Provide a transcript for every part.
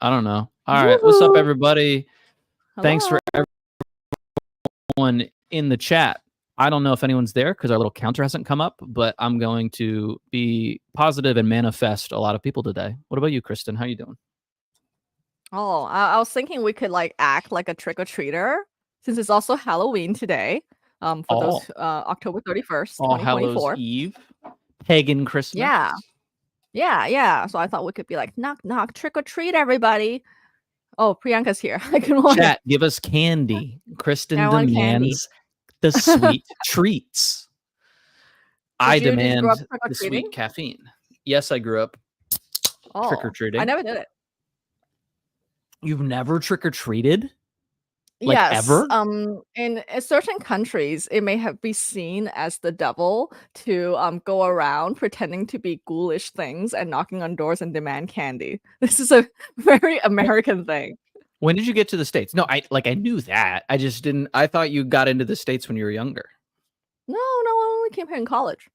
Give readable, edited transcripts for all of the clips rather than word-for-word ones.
I don't know. All right. What's up, Woohoo! everybody? Thanks Hello. for everyone in the chat. I don't know if anyone's there because our little counter hasn't come up, but I'm going to be positive and manifest a lot of people today. What about you, Kristen? How you doing? Oh, I was thinking we could like act like a trick-or-treater since it's also Halloween today. For All those October 31st, All Hallows 2024. Eve, pagan Christmas. Yeah. Yeah. So I thought we could be like knock knock trick or treat everybody. Oh, Priyanka's here. Good morning. Chat, give us candy. Kristen I want candy. demands the sweet treats. I Did you grow up demand trick or the treating? sweet caffeine. Yes, I grew up trick or Oh, I treating. never did it. You've never trick or treated? Like Yes, ever? in certain countries, it may have be seen as the devil to go around pretending to be ghoulish things and knocking on doors and demand candy. This is a very American thing. When did you get to the States? No, I knew that. I just didn't. I thought you got into the States when you were younger. No, I only came here in college.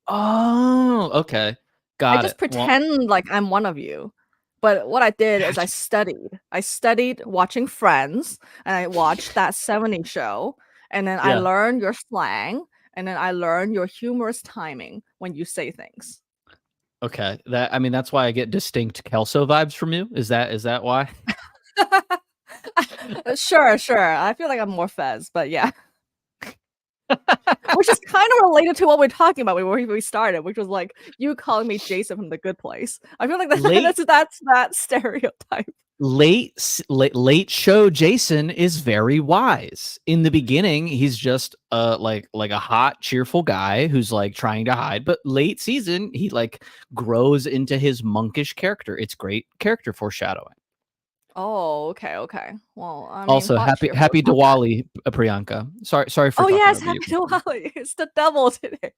Oh, okay. I Got just it. Well, pretend like I'm one of you. But what I did is I gotcha. studied. I studied watching Friends, and I watched that 70s show, and then I Yeah. learned your slang, and then I learned your humorous timing when you say things. Okay. That's why I get distinct Kelso vibes from you. Is that why? Sure. I feel like I'm more Fez, but yeah. Which is kind of related to what we're talking about when we started, which was like you calling me Jason from The Good Place. I feel like Late that's that stereotype. late show Jason is very wise. In the beginning, he's just like a hot, cheerful guy who's like trying to hide, but late season, he like grows into his monkish character. It's great character foreshadowing. Oh, okay. Well, I mean, Also, hot cheerful is happy not bad. Diwali, Priyanka. Sorry for Oh talking yes, over you. happy Diwali. It's the devil today.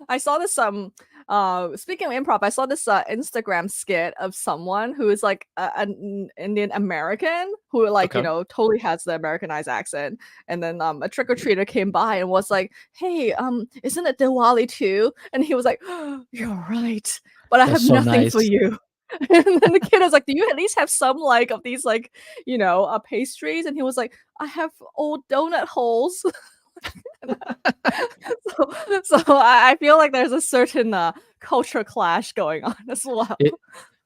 I saw this speaking of improv, I saw this Instagram skit of someone who is like an Indian American who like, Okay. totally has the Americanized accent. And then a trick-or-treater came by and was like, "Hey, isn't it Diwali too?" And he was like, oh, "You're right, but I That's have so nothing for nice. you." And then the kid was like, "Do you at least have some like of these like, pastries?" And he was like, "I have old donut holes." So I feel like there's a certain culture clash going on as well.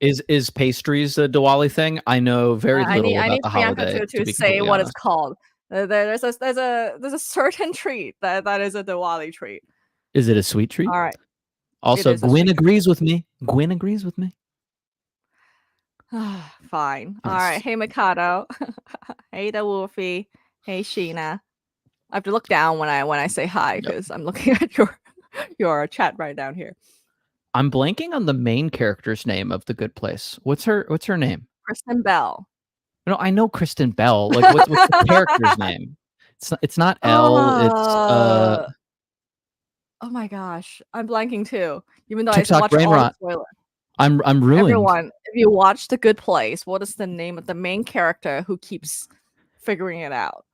It is pastries a Diwali thing? I know very little I about need the Priyanka holiday, to to be say completely what it's honest. called. There's a certain treat that is a Diwali treat. Is it a sweet treat? All right, it Also, is a Gwen sweet treat. agrees with me. Gwen agrees with me. Fine. All right. Nice. Hey Mikado. Hey the Wolfie. Hey Sheena. I have to look down when I say hi Yep. because I'm looking at your chat right down here. I'm blanking on the main character's name of The Good Place. What's her name? Kristen Bell. No, I know Kristen Bell. Like what's the character's name? It's not Elle, it's Uh, oh my gosh, I'm blanking too. Even though I TikTok watch brain all the rot. spoilers. I'm ruined. Everyone, if you watch The Good Place, what is the name of the main character who keeps figuring it out?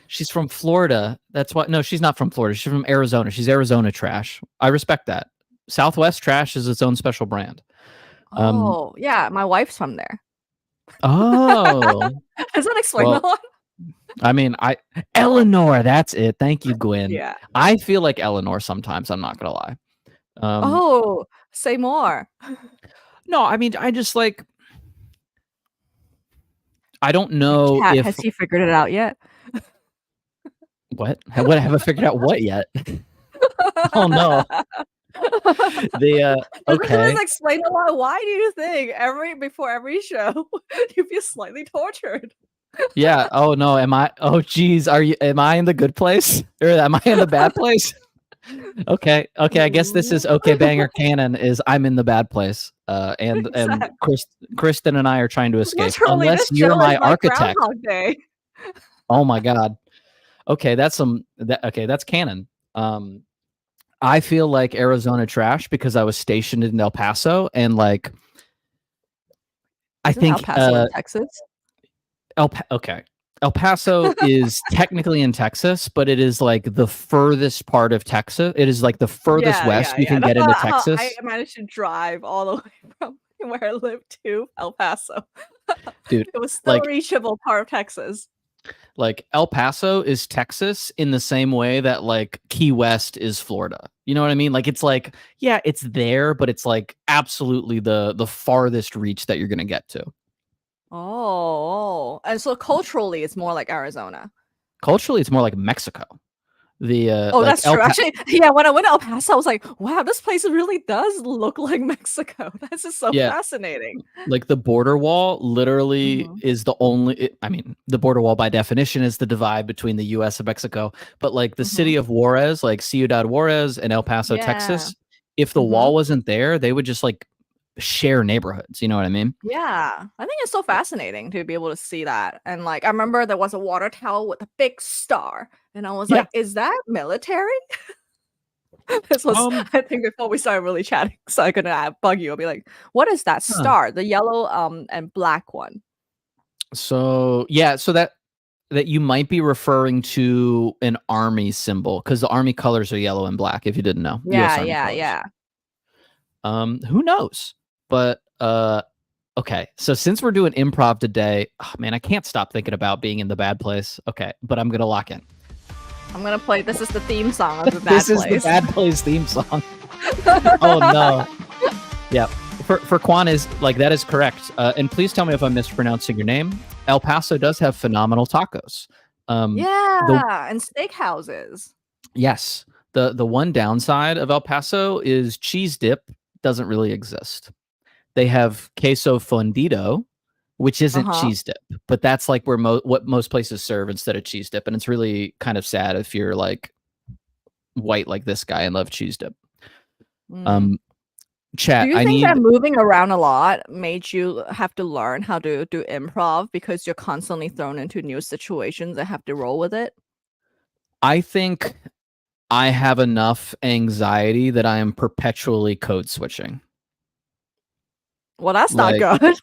She's from Florida. That's why. No, she's not from Florida. She's from Arizona. She's Arizona trash. I respect that. Southwest trash is its own special brand. Um. Oh, yeah, my wife's from there. Oh. Does that explain a Well, lot? Eleanor. That's it. Thank you, Gwen. Yeah. I feel like Eleanor sometimes. I'm not gonna lie. Um. Oh, say more. No, I just like. I don't Your know cat, if has he figured it out yet? what have I figured out what yet? Oh no. The Doesn't this okay. explain a lot? Why do you think before every show you feel slightly tortured? Yeah. Oh no. Oh geez. Am I in the good place or am I in the bad place? Okay. I guess this is okay. Banger canon is I'm in the bad place. And Exactly. Kristen and I are trying to escape. Literally, Unless this you're show is my like architect. Groundhog Day. Oh my god. Okay, that's canon. I feel like Arizona trash because I was stationed in El Paso and like I Isn't El think Paso in Texas? Okay. El Paso is technically in Texas, but it is like the furthest part of Texas. It is like the furthest west you Yeah. can That's get into how I Texas. managed to drive all the way from where I live to El Paso. dude. It was still Like reachable part of Texas. like El Paso is Texas in the same way that like Key West is Florida. You know what I mean? Like it's like, yeah, it's there, but it's like absolutely the farthest reach that you're gonna get to. Oh, and so culturally, it's more like Arizona. Culturally, it's more like Mexico. The Oh, like that's true. Actually, yeah, when I went to El Paso, I was like, wow, this place really does look like Mexico. This is so yeah, fascinating. like the border wall literally Mhm, is the only I mean, the border wall by definition is the divide between the US and Mexico, but like the mhm. city of Juarez, like Ciudad Juarez and El Paso, Yeah. Texas, if the Mhm. wall wasn't there, they would just like share neighborhoods, you know what I mean? Yeah. I think it's so fascinating to be able to see that. And like I remember there was a water tower with a big star. And I was Yeah. like, is that military? This was Um I think before we started really chatting, so I couldn't bug you. I'll be like, what is that huh. star? The yellow and black one. So yeah, so that you might be referring to an army symbol because the army colors are yellow and black if you didn't know. US Yeah, Army yeah, colors. yeah. Who knows? But okay, so since we're doing improv today, oh, man, I can't stop thinking about being in the bad place. Okay, but I'm gonna lock in. I'm gonna play this is the theme song of The Bad This is the Place. bad place theme song. Oh no. Yeah. For Quan is like that is correct. And please tell me if I'm mispronouncing your name. El Paso does have phenomenal tacos. The Yeah, and steakhouses. yes, the one downside of El Paso is cheese dip doesn't really exist. They have queso fundido, which isn't Uh-huh. cheese dip, but that's like where what most places serve instead of cheese dip, and it's really kind of sad if you're like white like this guy and love cheese dip. Mm. Um, Do chat, you I think that need. moving around a lot made you have to learn how to do improv because you're constantly thrown into new situations and have to roll with it? I think I have enough anxiety that I am perpetually code switching. Well, that's not Like, good.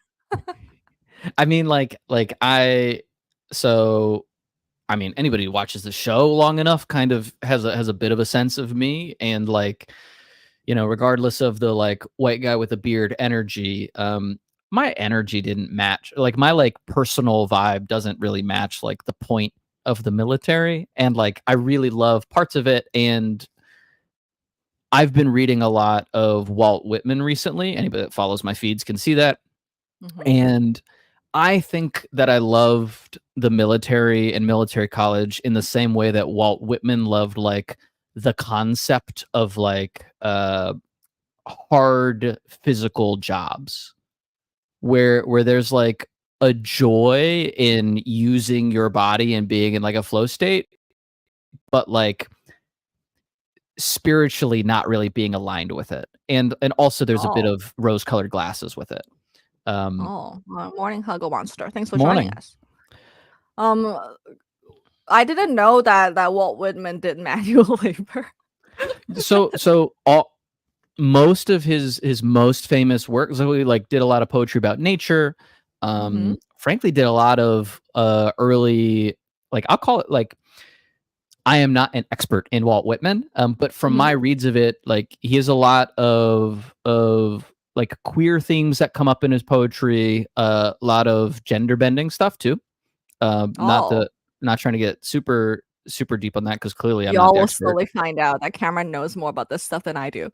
I mean, so I mean, anybody who watches the show long enough kind of has a bit of a sense of me, and like, you know, regardless of the like white guy with a beard energy, my energy didn't match. Like my like personal vibe doesn't really match like the point of the military, and like I really love parts of it, and I've been reading a lot of Walt Whitman recently. Anybody that follows my feeds can see that, Mhm. and I think that I loved the military and military college in the same way that Walt Whitman loved like the concept of like hard physical jobs where there's like a joy in using your body and being in like a flow state, but like spiritually not really being aligned with it. And also there's a bit Oh. of rose colored glasses with it. Um Oh, morning, Huggle Monster. Thanks for joining morning. us. Um, I didn't know that Walt Whitman did manual labor. So all most of his most famous work, so he like did a lot of poetry about nature, Mhm. frankly did a lot of early, like I'll call it like, I am not an expert in Walt Whitman, but from my Mhm. reads of it, like he has a lot of like queer themes that come up in his poetry, a lot of gender bending stuff too. Not Oh. the not trying to get super deep on that because clearly I'm not Y'all the will expert. slowly find out that Cameron knows more about this stuff than I do.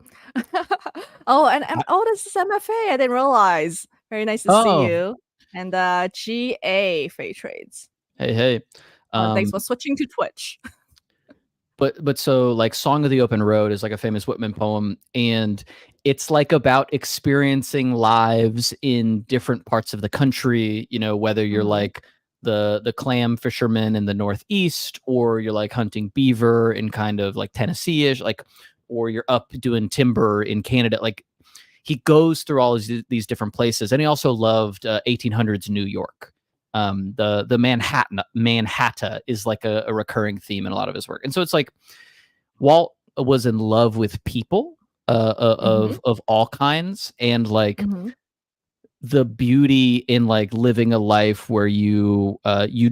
Oh, and oh, this is MFA. I didn't realize. Very nice to see Oh, you. And GA Fate Trades. hey, hey. Thanks Um, for switching to Twitch. but so like Song of the Open Road is like a famous Whitman poem, and it's like about experiencing lives in different parts of the country, you know, whether you're Mhm. like the clam fisherman in the Northeast, or you're like hunting beaver in kind of like Tennessee-ish, like, or you're up doing timber in Canada. Like he goes through all these different places, and he also loved 1800s New York. The Manhattan is like a recurring theme in a lot of his work, and so it's like Walt was in love with people Mhm. of all kinds, and like Mhm. the beauty in like living a life where you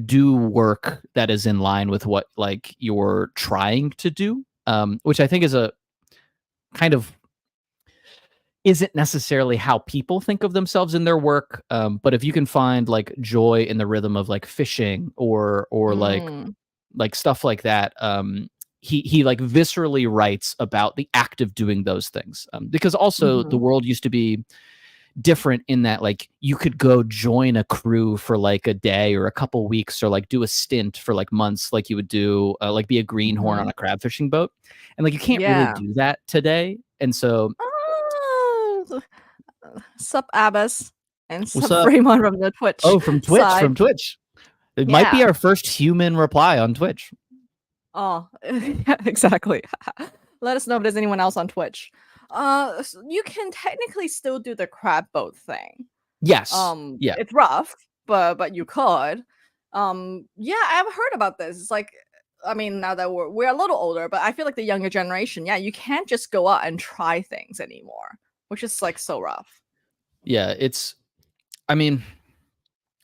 do work that is in line with what like you're trying to do, which I think is a kind of isn't necessarily how people think of themselves in their work. But if you can find like joy in the rhythm of like fishing or Mm, like stuff like that, he like viscerally writes about the act of doing those things. Because also the mhm, world used to be different in that like you could go join a crew for like a day or a couple weeks or like do a stint for like months like you would do like be a greenhorn on mhm. a crab fishing boat, and like you can't really Yeah. do that today. And so Ah, sup, Abbas, and what's sup, up? Fremont from the Twitch Oh, from Twitch, side. it might be Yeah. our first human reply on Twitch. Oh, yeah, exactly. Let us know if there's anyone else on Twitch. You can technically still do the crab boat thing. Yes, yeah, It's rough, but you could. Yeah, I've heard about this. It's like, I mean, now that we're a little older, but I feel like the younger generation, yeah, you can't just go out and try things anymore, which is like so rough. yeah, it's, I mean,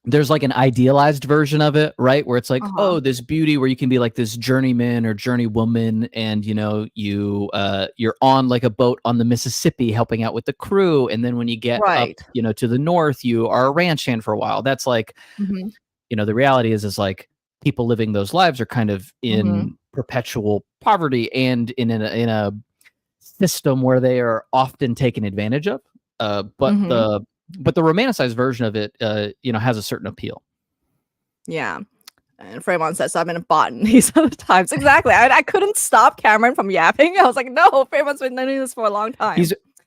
there's like an idealized version of it, right? Where it's like, Uh-huh. oh, this beauty where you can be like this journeyman or journeywoman, and you're on like a boat on the Mississippi helping out with the crew, and then when you get up, Right. to the north, you are a ranch hand for a while. That's like, Mhm. the reality is like people living those lives are kind of Mhm. in perpetual poverty and in a system where they are often taken advantage of. But Mhm. the romanticized version of it, has a certain appeal. Yeah. And Fremont says, "I've been bought these other times." Exactly. I couldn't stop Cameron from yapping. I was like, "No, Fremont's been doing this for a long time."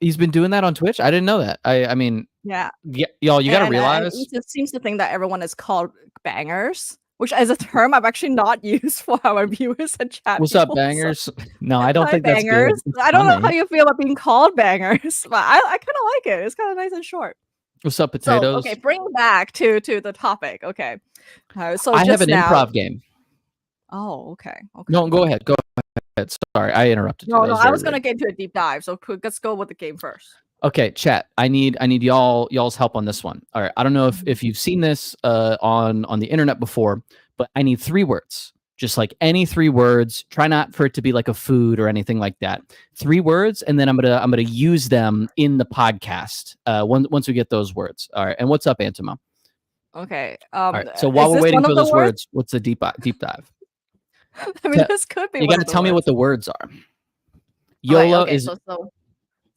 He's been doing that on Twitch. I didn't know that. I mean, Yeah. yeah, y'all, you got to And realize. he just seems to think that everyone is called bangers, which is a term I've actually not used for our viewers and chat What's up, people. So, bangers? No, I don't hi, think that's good. bangers. It's I don't know how funny. you feel about being called bangers, but I kind of like it. It's kind of nice and short. What's up, So, okay, potatoes? bring back to the topic. Okay. So I have just an now. improv game. Oh, okay. No, Okay. go ahead. Go ahead. Sorry, I interrupted you. No, That no, was I very was gonna rude. get into a deep dive. So let's go with the game first. Okay, chat. I need y'all's help on this one. All right. I don't know Mhm. if you've seen this on the internet before, but I need 3 words. Just like any 3 words. Try not for it to be like a food or anything like that. 3 words, and then I'm gonna use them in the podcast. Once we get those words. All right. And what's up, Antimo? Okay. All right. So while Is we're this waiting one for of the those words? words, what's the deep dive? I mean, Te- this could be you one got to of the tell me what words. the words are. Okay, YOLO okay. is So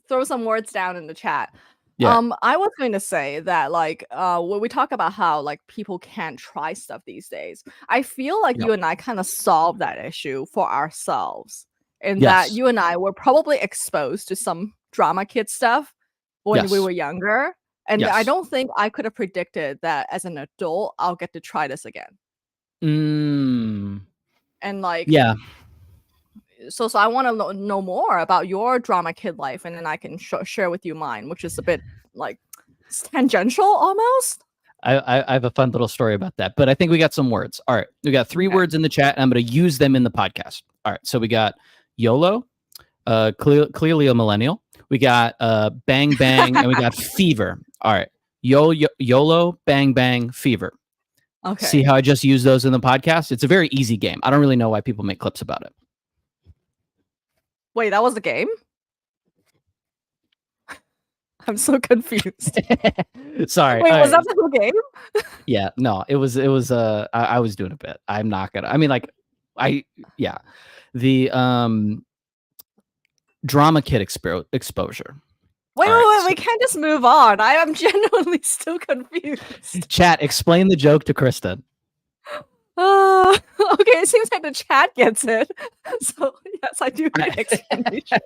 throw some words down in the chat. yeah, I was going to say that like when we talk about how like people can't try stuff these days, I feel like yeah, you and I kind of solved that issue for ourselves in that yes, you and I were probably exposed to some drama kid stuff when we yes, were younger. And I yes. don't think I could have predicted that as an adult I'll get to try this again. Mm, And like yeah. so I want to know more about your drama kid life, and then I can share with you mine, which is a bit like tangential almost. I have a fun little story about that, but I think we got some words. All right, we got 3 words in the chat, and I'm going to use them in the podcast. All right, so we got YOLO, clearly a millennial. We got bang bang, and we got fever. All right, YOLO, bang bang, fever. See Okay. how I just used those in the podcast? It's a very easy game. I don't really know why people make clips about it. Wait, that was the game? I'm so confused. Sorry. Wait, was that the whole game? Yeah, no, I was doing a bit. I'm not gonna. I mean, like, I yeah, the drama kid exposure. Wait, All right, wait, wait. so We can't just move on. I am genuinely still confused. chat, explain the joke to Kristen. Okay, it seems like the chat gets it. So yes, I do need I- explanation.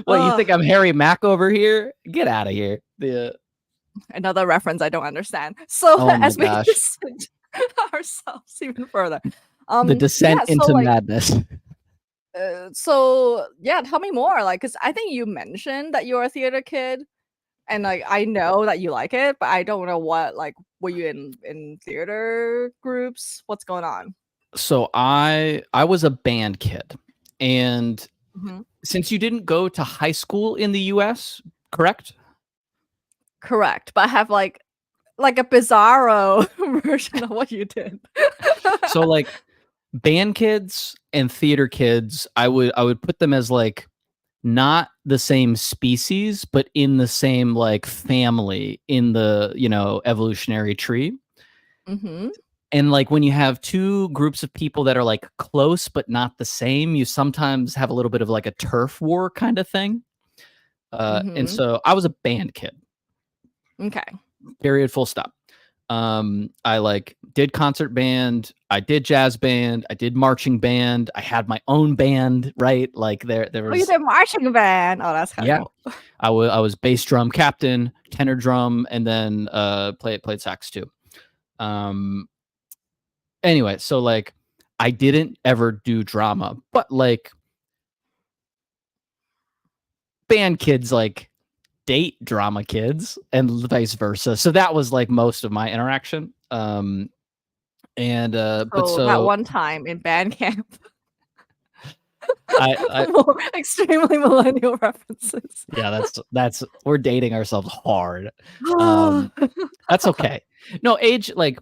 What, you uh, think I'm Harry Mack over here? Get out of here. Another reference I don't understand. So Oh my as we gosh, distance ourselves even further, the descent yeah. So into like, madness. so yeah, tell me more. Like, cause I think you mentioned that you're a theater kid, and like I know that you like it, but I don't know what like were you in theater groups? What's going on? So I was a band kid, and Mhm. since you didn't go to high school in the U.S., correct? Correct, but I have like a bizarro version of what you did. So like band kids and theater kids, I would put them as like not the same species, but in the same like family in the, evolutionary tree. Mm-hmm. And like when you have two groups of people that are like close but not the same, you sometimes have a little bit of like a turf war kind of thing. And Mm-hmm. so I was a band kid, Okay. period, full stop. I like did concert band, I did jazz band, I did marching band, I had my own band, right? Like there Oh, you was, did marching band. Oh, that's kind of yeah, cool. I was bass drum captain, tenor drum, and then played sax too. Um, anyway, so like I didn't ever do drama, but like band kids like date drama kids and vice versa. So that was like most of my interaction. And but So that so one time in band camp, I more extremely millennial references. yeah, that's we're dating ourselves hard. That's okay. No, age, like,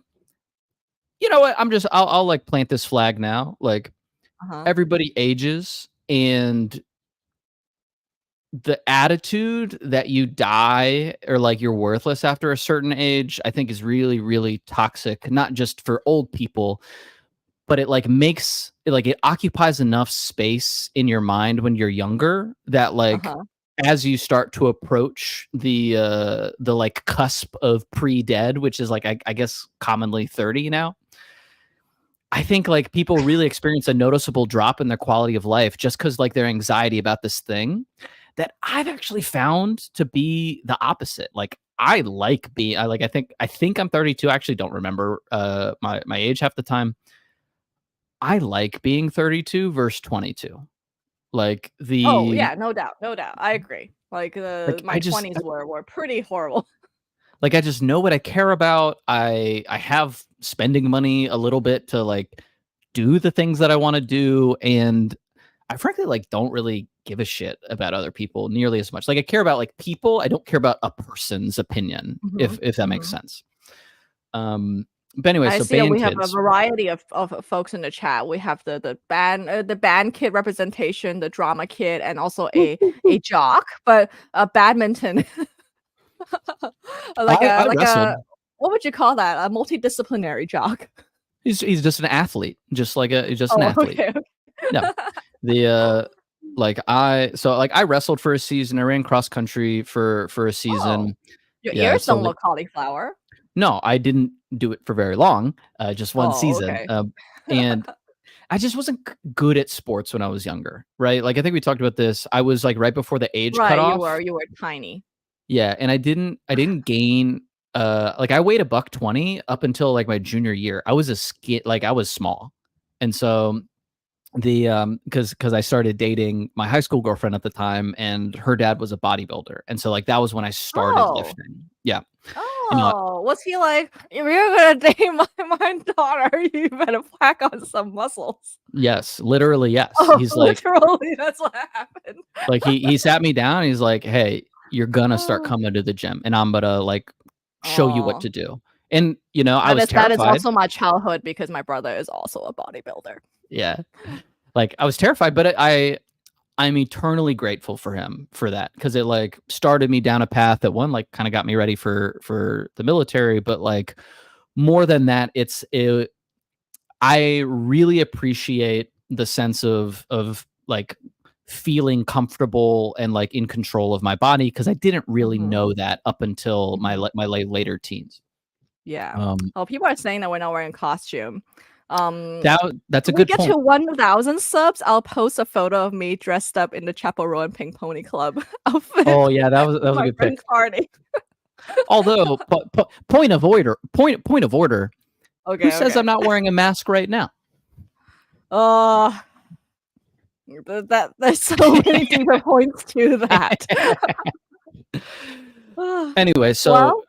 you know what? I'll like plant this flag now. Like Uh-huh. everybody ages, and the attitude that you die or like you're worthless after a certain age, I think is really, really toxic, not just for old people, but it like makes it like it occupies enough space in your mind when you're younger that like Uh-huh. as you start to approach the like cusp of pre-dead, which is like I guess commonly 30 now. I think like people really experience a noticeable drop in their quality of life just because like their anxiety about this thing that I've actually found to be the opposite. Like I like being I think I'm 32. I actually don't remember my age half the time. I like being 32 versus 22. Like Oh, the yeah, no doubt, no doubt. I agree. Like, like my 20s were pretty horrible. I just know what I care about. I have spending money a little bit to like do the things that I want to do, and I frankly like don't really give a shit about other people nearly as much. Like I care about like people, I don't care about a person's opinion, Mhm, if that makes mhm. sense. But anyway, I so see that band we have a kids. variety of folks in the chat. We have the band kid representation, the drama kid, and also Woo, woo, woo. a jock, but, badminton, I like a wrestled. what would you call that? A multidisciplinary jock. He's just an athlete, he's just an Oh, athlete. okay, No. okay. The I wrestled for a season. I ran cross country for a Oh, season. your Yeah, ears so don't like look cauliflower. no, I didn't do it for very long, just one Oh, season. okay. And I just wasn't good at sports when I was younger, right? Like I think we talked about this. I was like right before the age Right, cutoff. you were tiny. Yeah, and I didn't gain like I weighed a buck 20 up until like my junior year. I was a skit like I was small. And so the because I started dating my high school girlfriend at the time, and her dad was a bodybuilder, and so like that was when I started Oh. lifting. Yeah, you know, Oh, was he like, "If you're gonna date my daughter, you better pack on some muscles." yes, literally yes. Oh, He's literally, that's what happened. like he sat me down. He's like, hey, you're gonna start Oh. coming to the gym, and I'm gonna like show you what Oh, to do. And I was that is terrified. also my childhood because my brother is also a bodybuilder. Yeah, like I was terrified, but I'm eternally grateful for him for that because it like started me down a path that one like kind of got me ready for the military, but like more than that, I really appreciate the sense of like feeling comfortable and like in control of my body because I didn't really Mhm, know that up until my mhm. later teens. Yeah. Um, Oh, people are saying that we're not wearing costume. Um, that's a when we good get to point. 1,000 subs, I'll post a photo of me dressed up in the Chaparral and Pink Pony Club outfit Oh yeah, that for was a my good friend's pick. party. Although, point of order. Who Okay, says okay. I'm not wearing a mask right now? Oh, there's so many deeper points to that. Anyway, so Well,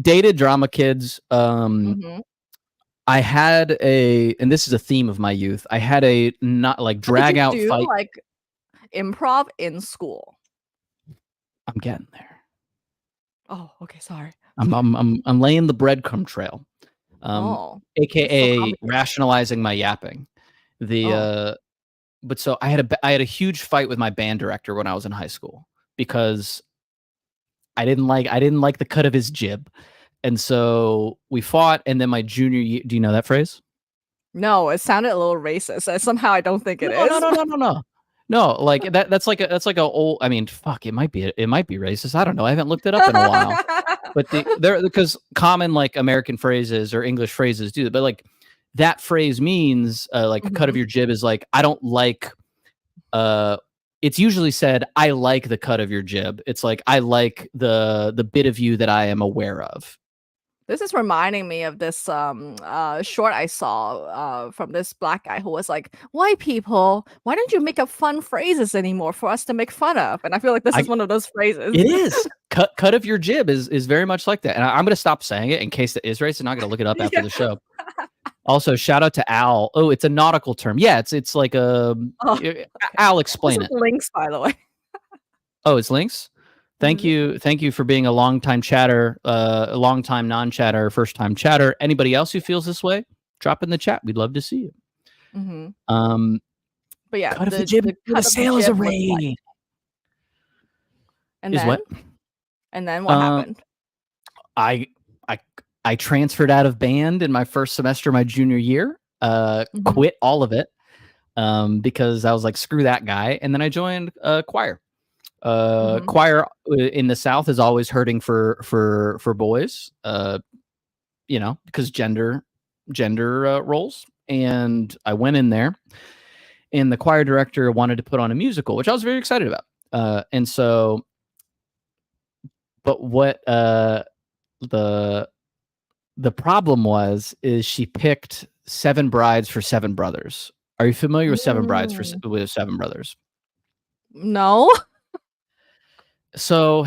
dated drama kids. mhm. I had and this is a theme of my youth. I had a not like But did drag you out do, fight. like, improv in school? I'm getting there. Oh, okay, sorry. I'm laying the breadcrumb trail. Um, Oh, this is so AKA complicated. rationalizing my yapping. The Oh. but so I had a huge fight with my band director when I was in high school because I didn't like the cut of his jib. And so we fought, and then my junior year, do you know that phrase? No, it sounded a little racist, and somehow I don't think it No, no, is. no, no, no, no. No, like that's like a old, I mean, fuck, it might be racist. I don't know. I haven't looked it up in a while. But there, because common like American phrases or English phrases do that, but like that phrase means like cut of Mhm. your jib is like I don't like uh it's usually said I like the cut of your jib. It's like I like the bit of you that I am aware of. This is reminding me of this short I saw from this black guy who was like, "White people, why don't you make up fun phrases anymore for us to make fun of?" And I feel like this is I one of those phrases. It is. Cut of your jib is very much like that. And I'm gonna stop saying it in case it is racist. I'm not gonna look it up after Yeah. the show. Also, shout out to Al. Oh, it's a nautical term. Yeah, it's like Oh, okay. Al This explain is it. links, by the way. Oh, it's links. Thank Mhm. you, thank you for being a long time chatter, a long time non-chatter, first time chatter. Anybody else who feels this way, drop in the chat. We'd love to see you. Mhm. Um, But yeah, cut of the jib. the The cut of the sail is jib was white. arrayed. And Is then what? and then what Um, happened? I I I transferred out of band in my first semester my junior year. Mhm. Quit all of it because I was like, screw that guy. And then I joined choir. Mhm. Choir in the South is always hurting for boys, because gender roles. And I went in there, and the choir director wanted to put on a musical, which I was very excited about. And so, but what the the problem is she picked Seven Brides for Seven Brothers. Are you familiar with Seven Brides Mm. with Seven Brothers? No? So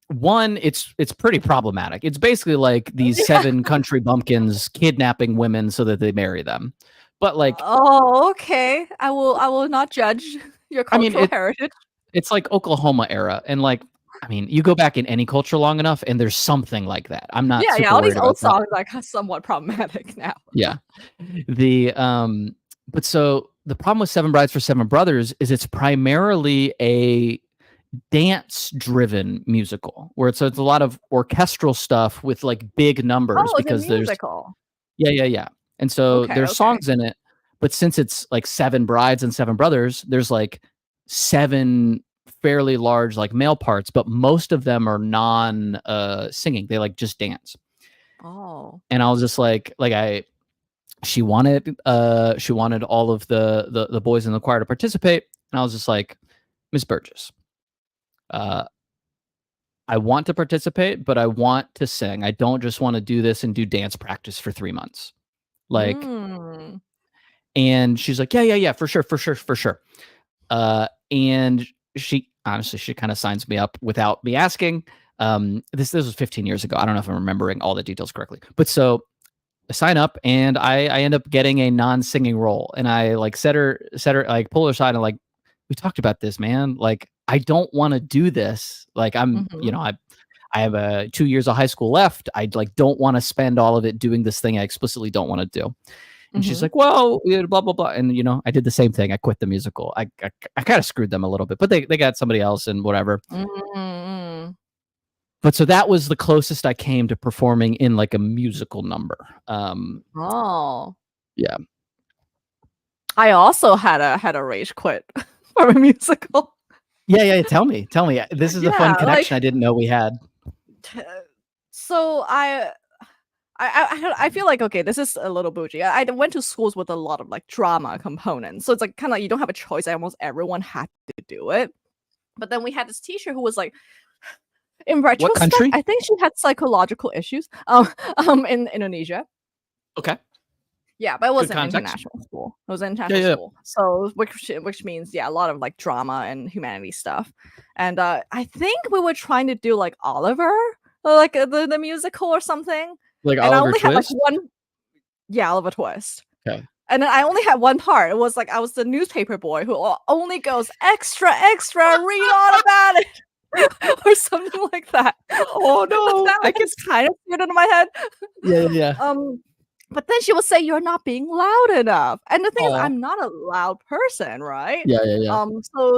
one, it's pretty problematic. It's basically like these Yeah. seven country bumpkins kidnapping women so that they marry them. But like, Oh, okay. I will not judge your I mean, cultural heritage. it's like Oklahoma era, and like, I mean, you go back in any culture long enough, and there's something like that. I'm not Yeah, yeah, super all these worried old about that. songs, like, are somewhat problematic now. Yeah. The but so the problem with Seven Brides for Seven Brothers is it's primarily a dance driven musical where it's a lot of orchestral stuff with like big numbers Oh, it's a because there's musical. yeah, yeah, yeah. And so Okay, there's okay. songs in it, but since it's like seven brides and seven brothers, there's like seven fairly large like male parts, but most of them are non singing. They like just dance. Oh. And I was just like I she wanted all of the boys in the choir to participate, and I was just like, Miss Burgess, uh I want to participate, but I want to sing. I don't just want to do this and do dance practice for 3 months. Like, Mm. and she's like, yeah, yeah, yeah, for sure, for sure, for sure. And she honestly, she kind of signs me up without me asking. This was 15 years ago. I don't know if I'm remembering all the details correctly, but so I sign up, and I end up getting a non-singing role, and I like set her like pull her aside and like, we talked about this, man. Like, I don't want to do this. Like, Mhm. I have 2 years of high school left. I like don't want to spend all of it doing this thing I explicitly don't want to do. And she's Mhm. like, well, blah blah blah. And I did the same thing. I quit the musical. I kind of screwed them a little bit, but they got somebody else and whatever. Mm, mm. But so that was the closest I came to performing in like a musical number. Oh. Yeah. I also had a rage quit from a musical. Yeah, yeah, tell me, tell me. This is a fun Yeah, like, connection I didn't know we had. t so I feel like, okay, this is a little bougie. I went to schools with a lot of, like, drama components, so it's, like, kinda you don't have a choice, almost everyone had to do it. But then we had this teacher who was, like, in What retrospect, country? I think she had psychological issues, in Indonesia. Okay. Yeah, but it Good was an context. international school. It was an Yeah, international yeah. school. So which means, yeah, a lot of, like, drama and humanities stuff. And, I think we were trying to do, like, Oliver, like, the musical or something, Like and I Oliver only had, like, Twist? one. Yeah, Oliver Twist. Okay. And then I only had one part. It was like I was the newspaper boy who only goes, "Extra, extra, read all about it," or something like that. Oh, Does no. that I can one's kind of weird in my head. Yeah, yeah, yeah. Um But then she would say, "You're not being loud enough." And the thing is, Oh, I'm not a loud person, right? yeah, yeah, yeah.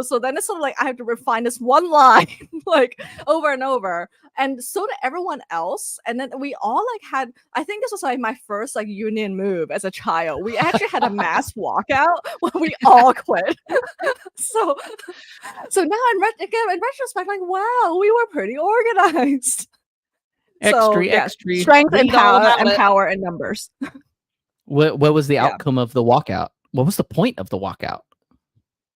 So then it's sort of like I have to refine this one line like over and over. And so did everyone else. And then we all like had, I think this was like my first like union move as a child. We actually had a mass walkout when we all quit. So so now again in retrospect, like wow, we were pretty organized. So yeah, Extra. strength and Read all power about and it. power in numbers. What was the Yeah. outcome of the walkout? What was the point of the walkout?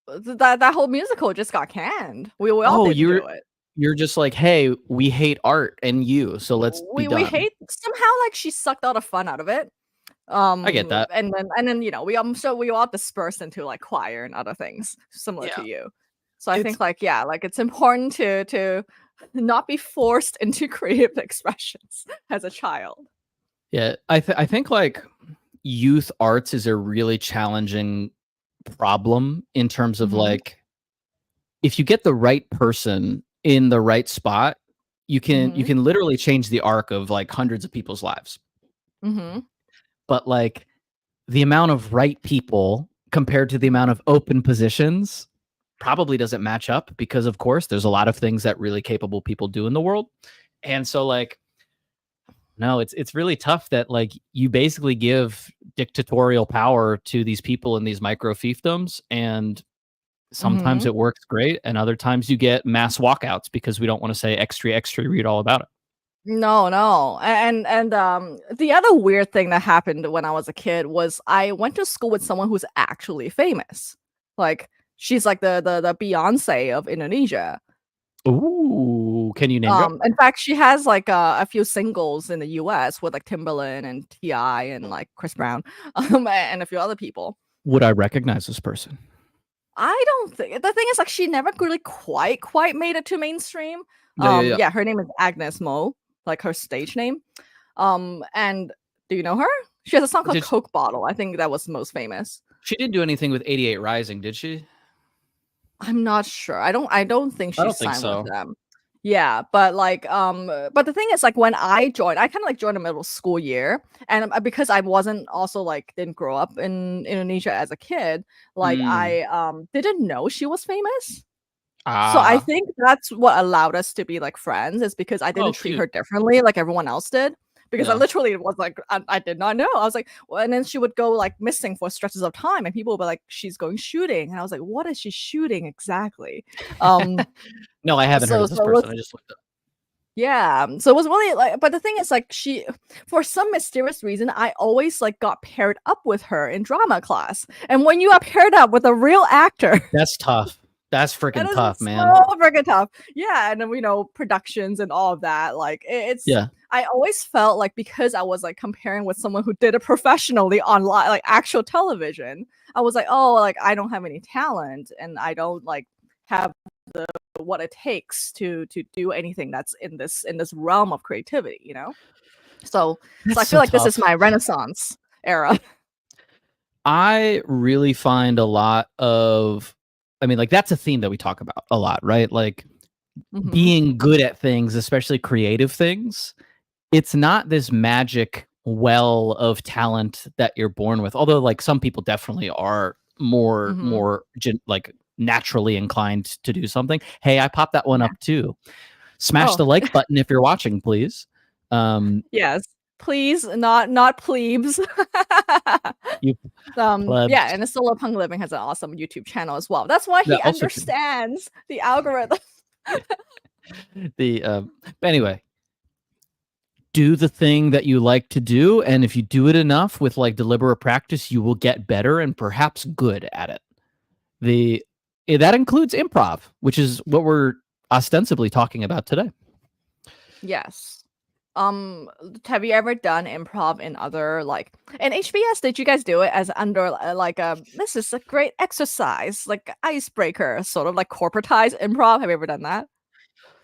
That whole musical just got canned. We all Oh, didn't do it. you're just like, hey, we hate art and you, so let's be We done. hate somehow like she sucked all the fun out of it. I get that. And then you know we so we all dispersed into like choir and other things similar Yeah, to you. So I it's think like yeah, like it's important to not be forced into creative expressions as a child. yeah. I think like youth arts is a really challenging problem in terms of Mhm. like if you get the right person in the right spot, you Mhm. can literally change the arc of like hundreds of people's lives. Mhm. But like the amount of right people compared to the amount of open positions probably doesn't match up because of course there's a lot of things that really capable people do in the world. And so like no, it's really tough that like you basically give dictatorial power to these people in these micro fiefdoms and sometimes Mhm. it works great and other times you get mass walkouts because we don't want to say extra read all about it. No, no. And the other weird thing that happened when I was a kid was I went to school with someone who's actually famous. Like she's like the Beyonce of Indonesia. Ooh, can you name drop? In fact, she has like a few singles in the US with like Timbaland and T.I. and like Chris Brown, and a few other people. Would I recognize this person? I don't think the thing is like she never really quite made it to mainstream. Yeah, yeah, yeah. Yeah, her name is Agnes Mo, like her stage name. And do you know her? She has a song called Did Coke Bottle. I think that was most famous. she didn't do anything with 88 Rising, did she? I'm not sure. I don't think I she don't think signed with so. them. Yeah, but like but the thing is like when I joined, I kind of like joined the middle school year and because I wasn't also like didn't grow up in Indonesia as a kid, like Mm. I didn't know she was famous. So I Ah. think that's what allowed us to be like friends is because I Oh, didn't treat cute. her differently like everyone else did. Because I Yeah. literally was like, I did not know. I was like, well, and then she would go like missing for stretches of time, and people would be like, she's going shooting, and I was like, what is she shooting exactly? Um, No, I haven't heard so of this so it person. was I just looked up. yeah, so it was really like, but the thing is like she, for some mysterious reason, I always like got paired up with her in drama class, and when you are paired up with a real actor. That's tough. That's That freaking is tough, so man. freaking tough. Yeah, and then we know productions and all of that. Like it's Yeah. I always felt like because I was like comparing with someone who did it professionally online, like actual television, I was like, oh, like I don't have any talent and I don't like have what it takes to do anything that's in this realm of creativity, you know? So That's I feel so like this is tough. my renaissance era. I really find a lot of I mean, like that's a theme that we talk about a lot, right? Like Mhm. being good at things, especially creative things, it's not this magic well of talent that you're born with. Although like some people definitely are Mhm. like naturally inclined to do something. Hey, I popped that one Yeah. up too. Smash Oh, the like button if you're watching, please. yes. Please, not plebes. You plebs. Yeah, and the Solo Punk Living has an awesome YouTube channel as well. That's why Yeah, he also true. understands the algorithm. The but anyway, do the thing that you like to do, and if you do it enough with like deliberate practice, you will get better and perhaps good at it. That includes improv, which is what we're ostensibly talking about today. Yes. Have you ever done improv in other like in HBS? Did you guys do it as under like this is a great exercise, like icebreaker, sort of like corporatized improv? Have you ever done that?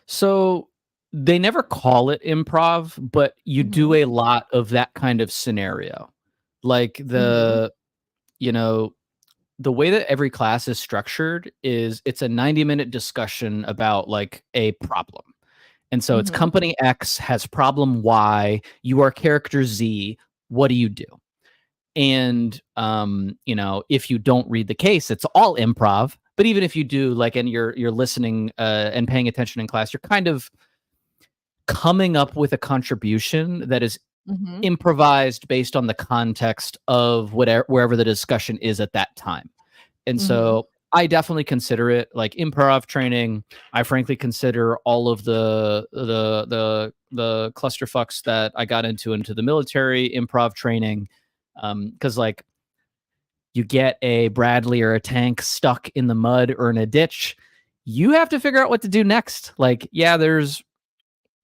So they never call it improv, but you do Mhm. a lot of that kind of scenario. Like Mhm. you know, the way that every class is structured is it's a 90-minute discussion about like a problem. And so it's Mhm. company X has problem Y, you are character Z. what do you do? And if you don't read the case, it's all improv. But even if you do, like, and you're listening and paying attention in class, you're kind of coming up with a contribution that is Mhm. improvised based on the context of wherever the discussion is at that time. And Mhm. so I definitely consider it like improv training. I frankly consider all of the clusterfucks that I got into the military improv training, because like you get a Bradley or a tank stuck in the mud or in a ditch, you have to figure out what to do next. Like, yeah, there's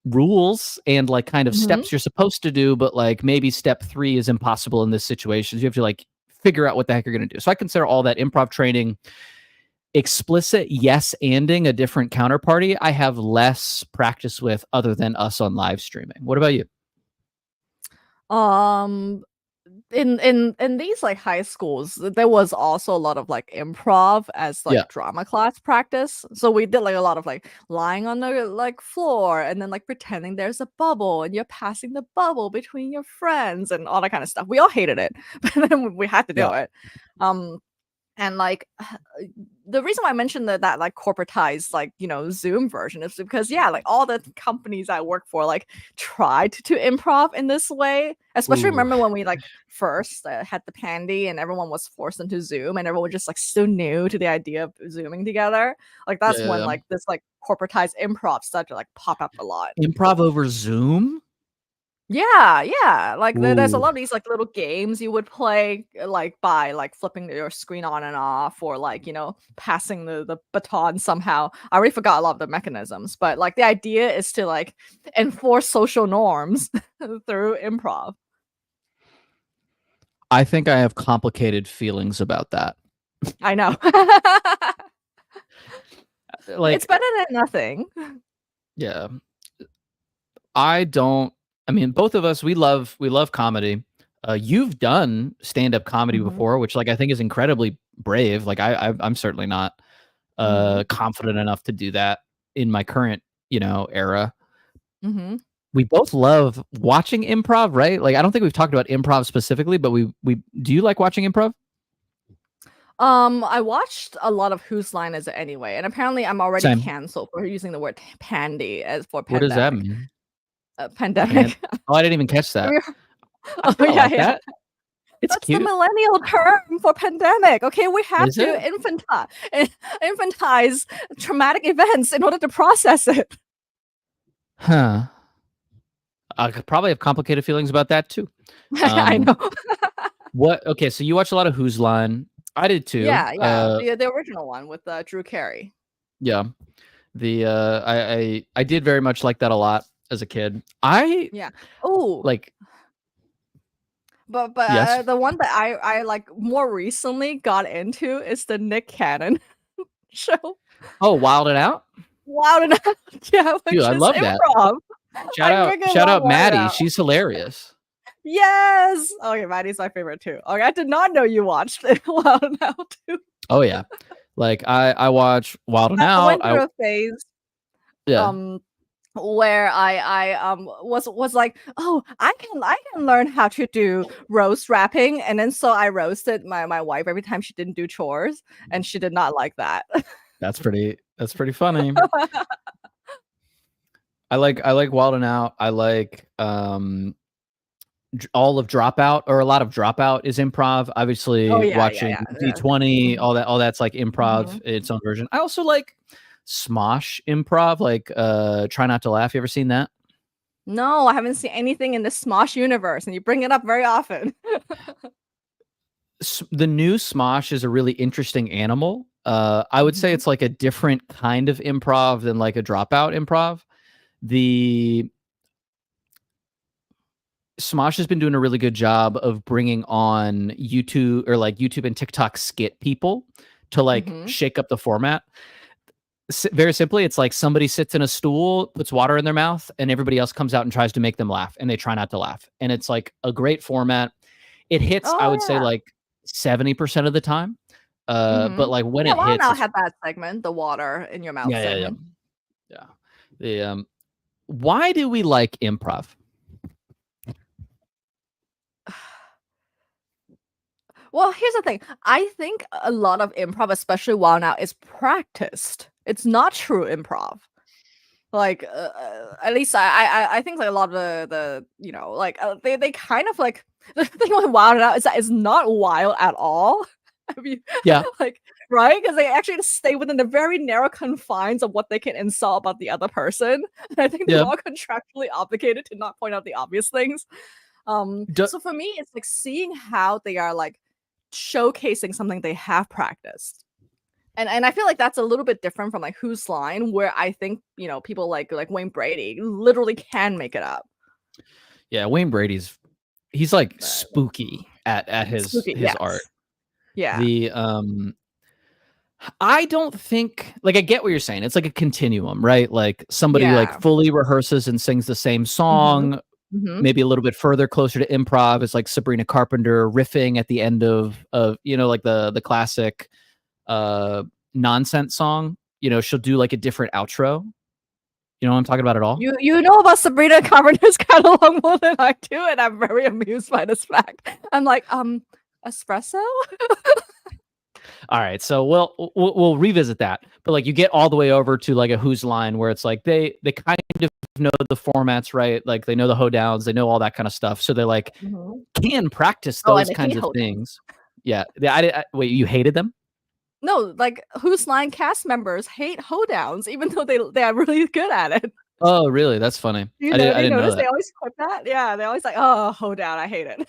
rules and like kind of Mhm. steps you're supposed to do, but like maybe step 3 is impossible in this situation. So you have to like figure out what the heck you're going to do. So I consider all that improv training. Explicit yes anding a different counterparty, I have less practice with other than us on live streaming. What about you? Um, in these, like, high schools, there was also a lot of, like, improv as, Yeah. like, drama class practice. So we did, like, a lot of, like, lying on the, like, floor and then, like, pretending there's a bubble and you're passing the bubble between your friends and all that kinda stuff. We all hated it, but then we had to do Yeah. it. Um And, like, the reason why I mentioned that, like, corporatized, like, Zoom version is because, yeah, like, all the companies I work for, like, tried to improv in this way. Especially Ooh. remember when we, like, first, had the pandy and everyone was forced into Zoom and everyone was just, like, so new to the idea of Zooming together. Like, Yeah, that's yeah, when, yeah. like, this, like, corporatized improv started to, like, pop up a lot. Improv over Zoom? Yeah, yeah, like, there's a Ooh. lot of these, like, little games you would play, like, by, like, flipping your screen on and off or, like, passing the baton somehow. I already forgot a lot of the mechanisms, but, like, the idea is to, like, enforce social norms through improv. I think I have complicated feelings about that. I know. It's Like, better than nothing. yeah, I don't. I mean, both of us, we love comedy. You've done stand-up comedy Mhm, before, which like I think is incredibly brave. Like I'm certainly not mhm, confident enough to do that in my current era. mhm. We both love watching improv, right? Like I don't think we've talked about improv specifically, but we do you like watching improv? I watched a lot of Whose Line Is It Anyway? And apparently I'm already Same. canceled for using the word pandy as for What does that pandemic. mean? Man, Pandemic. oh, I didn't even catch that. I Oh, kind of yeah, like yeah. that. It's That's the cute. millennial term for pandemic. Okay, we have Is to it? infantize traumatic events in order to process it. Huh. I could probably have complicated feelings about that too. I Um, know. what? Okay, so you watch a lot of Who's Line. I did too. Yeah, yeah, the original one with, Drew Carey. Yeah. The I did very much like that a lot as a kid. I Yeah. Oh, like but, yes. the one that I, like, more recently got into is the Nick Cannon show. Oh, Wild and Out. Wild 'N Out, yeah, Dude, which I is love that. improv. I freaking Shout love out Wild 'N Maddie. Out. She's hilarious. Yes! Okay, Maddie's my favorite too. Okay, I did not know you watched Wild 'N Out too. Oh yeah. Like I watch Wild and I Out. went I through a phase, yeah. um, where I was like, "Oh, I can learn how to do roast rapping," and then so I roasted my wife every time she didn't do chores, and she did not like that. That's pretty funny. I like Wild and Out. I like all of Dropout, or a lot of Dropout is improv. Oh, Obviously, yeah, yeah, watching yeah, yeah. D20, Mhm, all that's like improv mhm. its own version. I also like Smosh improv, like Try Not to Laugh. You ever seen that? No, I haven't seen anything in the Smosh universe, and you bring it up very often. The new Smosh is a really interesting animal. I would say Mhm, it's like a different kind of improv than like a Dropout improv. The Smosh has been doing a really good job of bringing on YouTube, or like YouTube and TikTok skit people to like mhm. shake up the format. Very simply, it's like somebody sits in a stool, puts water in their mouth, and everybody else comes out and tries to make them laugh, and they try not to laugh. And it's like a great format. It hits, I Oh, would say, yeah. like 70% of the time. But Mhm. like when Yeah, it Wild 'N hits, Out it's had that segment, the water in your mouth yeah, yeah, yeah, segment. yeah. The why do we like improv? Well, here's the thing. I think a lot of improv, especially while now, is practiced. It's not true improv. Like, at least I think like a lot of the they kind of like the thing with Wild Out is that it's not wild at all. I mean, Yeah. like right because they actually just stay within the very narrow confines of what they can insult about the other person. And I think they're Yeah. all contractually obligated to not point out the obvious things. Do, So for me, it's like seeing how they are like showcasing something they have practiced. And I feel like that's a little bit different from like Whose Line, where I think people like Wayne Brady literally can make it up. yeah, Wayne Brady's he's like Uh, spooky at his Spooky, art. yes, yeah, The I don't think like I get what you're saying. It's like a continuum, right? Like somebody like yeah. fully rehearses and sings the same Mhm, song, mhm. maybe a little bit further closer to improv is like Sabrina Carpenter riffing at the end of like the classic uh nonsense song. She'll do like a different outro. You know what I'm talking about at all? You know about Sabrina Carpenter's catalog more than I do, and I'm very amused by this fact. I'm like, espresso? All right, so we'll revisit that. But like you get all the way over to like a Whose Line where it's like they kind of know the formats, right? Like they know the hoedowns, they know all that kind of stuff. So they're like Mhm. can practice Oh, and those I hate kinds of hoedowns. things. Yeah. Wait, you hated them? No, like Whose Line cast members hate hoedowns, even though they are really good at it. Oh, really? That's funny. I Do you didn't know notice they that. always quip that? Yeah, they always like, "Oh, hoedown, I hate it."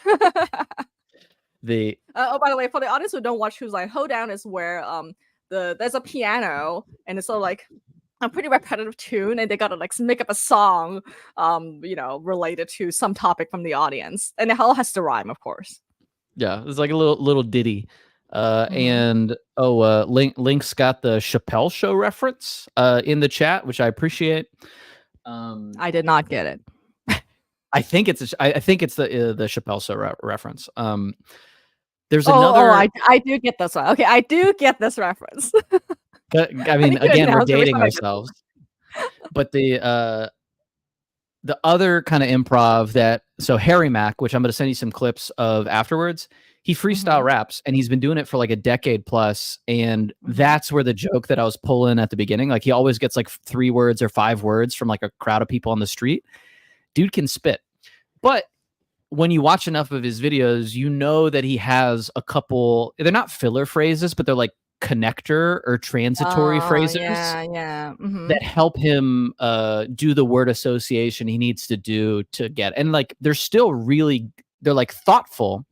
The Oh, by the way, for the audience who don't watch Who's Line, hoedown is where there's a piano and it's sort of like a pretty repetitive tune, and they gotta like make up a song, related to some topic from the audience, and it all has to rhyme, of course. Yeah, it's like a little ditty. Hmm. And Link's got the Chappelle Show reference in the chat, which I appreciate. I did not get it. I think it's the Chappelle Show reference. There's Oh, another. I do get this one. Okay, I do get this reference. I I mean, need to again, we're announce every dating time I get ourselves. But the other kind of improv that so Harry Mack, which I'm going to send you some clips of afterwards, he freestyle Mhm, raps and he's been doing it for like a decade plus, and mhm. that's where the joke that I was pulling at the beginning, like he always gets like 3 words or 5 words from like a crowd of people on the street. Dude can spit. But when you watch enough of his videos, you know that he has a couple, they're not filler phrases, but they're like connector or transitory Oh, phrases yeah, yeah, mhm. that help him do the word association he needs to do to get. And like they're still really they're like thoughtful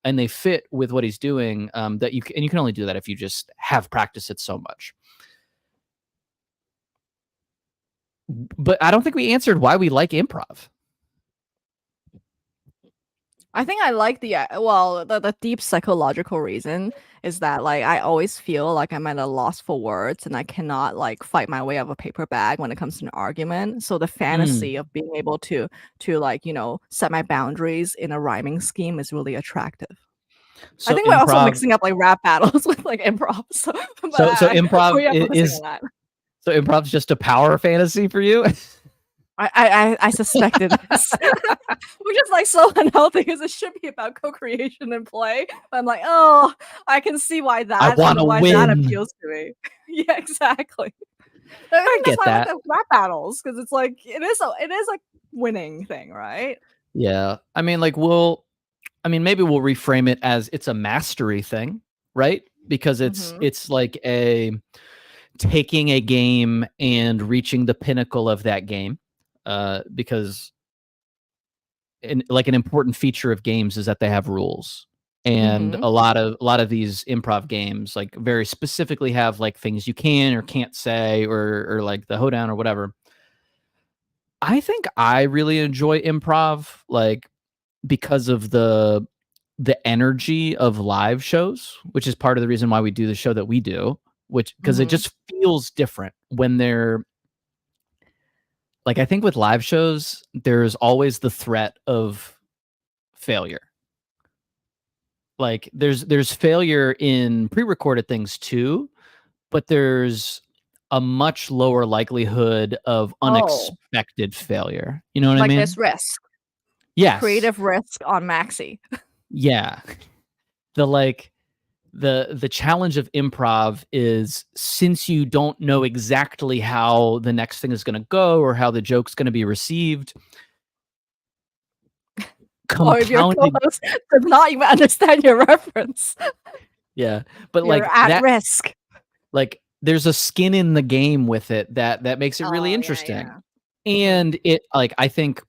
and they fit with what he's doing. That you can only do that if you just have practiced it so much. But I don't think we answered why we like improv. I think I like the deep psychological reason is that like I always feel like I'm at a loss for words and I cannot like fight my way out of a paper bag when it comes to an argument. So the Mm. fantasy of being able to like, set my boundaries in a rhyming scheme is really attractive. I So think we're also improv. mixing up like rap battles with like improv. So but So we improv are focusing on is that. so improv's just a power fantasy for you. I suspect it is. Which is like so unhealthy because it should be about co-creation and play. But I'm like, oh, I can see I want to why that win. appeals to me. Yeah, exactly. I I think that's get why I like that. the rap battles because it's like it is a winning thing, right? Yeah. I mean, maybe we'll reframe it as it's a mastery thing, right? Because Mm-hmm. it's like a taking a game and reaching the pinnacle of that game. Because like an important feature of games is that they have rules. And Mm-hmm. a lot of these improv games like very specifically have like things you can or can't say or like the hoedown or whatever. I think I really enjoy improv like because of the energy of live shows, which is part of the reason why we do the show that we do, which because it Mm-hmm. just feels different when they're like I think with live shows, there's always the threat of failure. Like there's failure in pre-recorded things too, but there's a much lower likelihood of Oh, unexpected failure. You know what I like mean? this risk, Yes. creative risk on Maxi. Yeah. like the challenge of improv is, since you don't know exactly how the next thing is going to go or how the joke's going to be received, Or if your compounding. co-host does not even understand your reference, Yeah, but you're like at that, risk. like there's a skin in the game with it that makes it really Oh, yeah, interesting. yeah. Mhm. And it, like, I think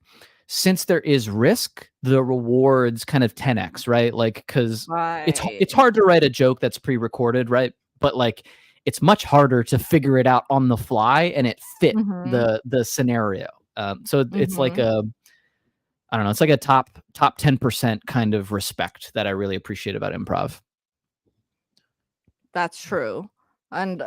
since there is risk, the rewards kind of 10x, right? Like, because it's Right. hard to write a joke that's pre-recorded, right? But like, it's much harder to figure it out on the fly and it fit Mhm, the scenario. So it's like mhm. a, I don't know, it's like a top 10% kind of respect that I really appreciate about improv. That's true. And,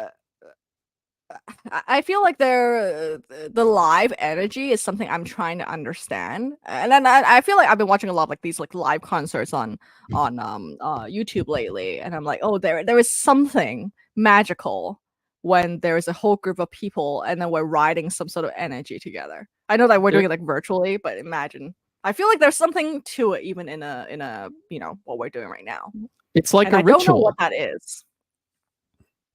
I feel like the live energy is something I'm trying to understand, and then I feel like I've been watching a lot of like these like live concerts on YouTube lately, and I'm like, oh, there is something magical when there is a whole group of people and then we're riding some sort of energy together. I know that we're There, doing it like virtually, but imagine. I feel like there's something to it even in a what we're doing right now, it's like and a I don't know what ritual. that is.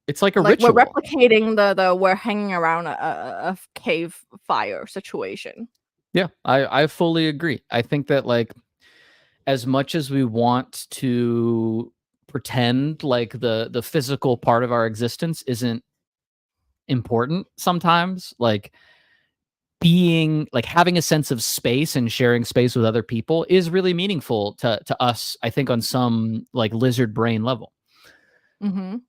It's like a Like we're ritual. replicating the we're hanging around a cave fire situation. Yeah, I fully agree. I think that, like, as much as we want to pretend like the physical part of our existence isn't important sometimes, like being, like, having a sense of space and sharing space with other people is really meaningful to us, I think, on some like lizard brain level. Mhm.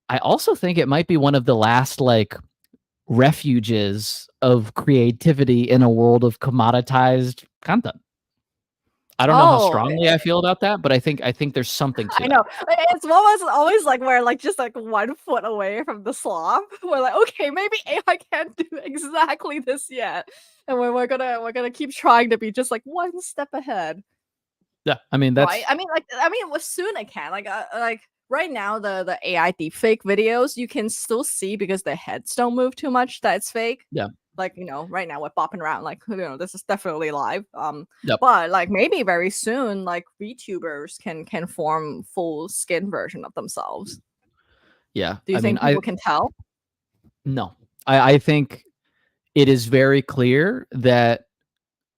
I also think it might be one of the last like refuges of creativity in a world of commoditized content. I don't know how Oh, strongly I feel about that, but I think there's something to I that. know. It's always like we're like just like 1 foot away from the slop. We're like, okay, maybe AI can't do exactly this yet, and we're gonna keep trying to be just like 1 step ahead. Yeah, I mean, Right? that's Well, soon it can. Like right now, the AI deepfake videos you can still see because the heads don't move too much that it's fake. yeah, Like right now we're bopping around like this is definitely live. yep, But like maybe very soon, like VTubers can form full skin version of themselves. yeah. Do you I mean, think people can tell? no, I think it is very clear that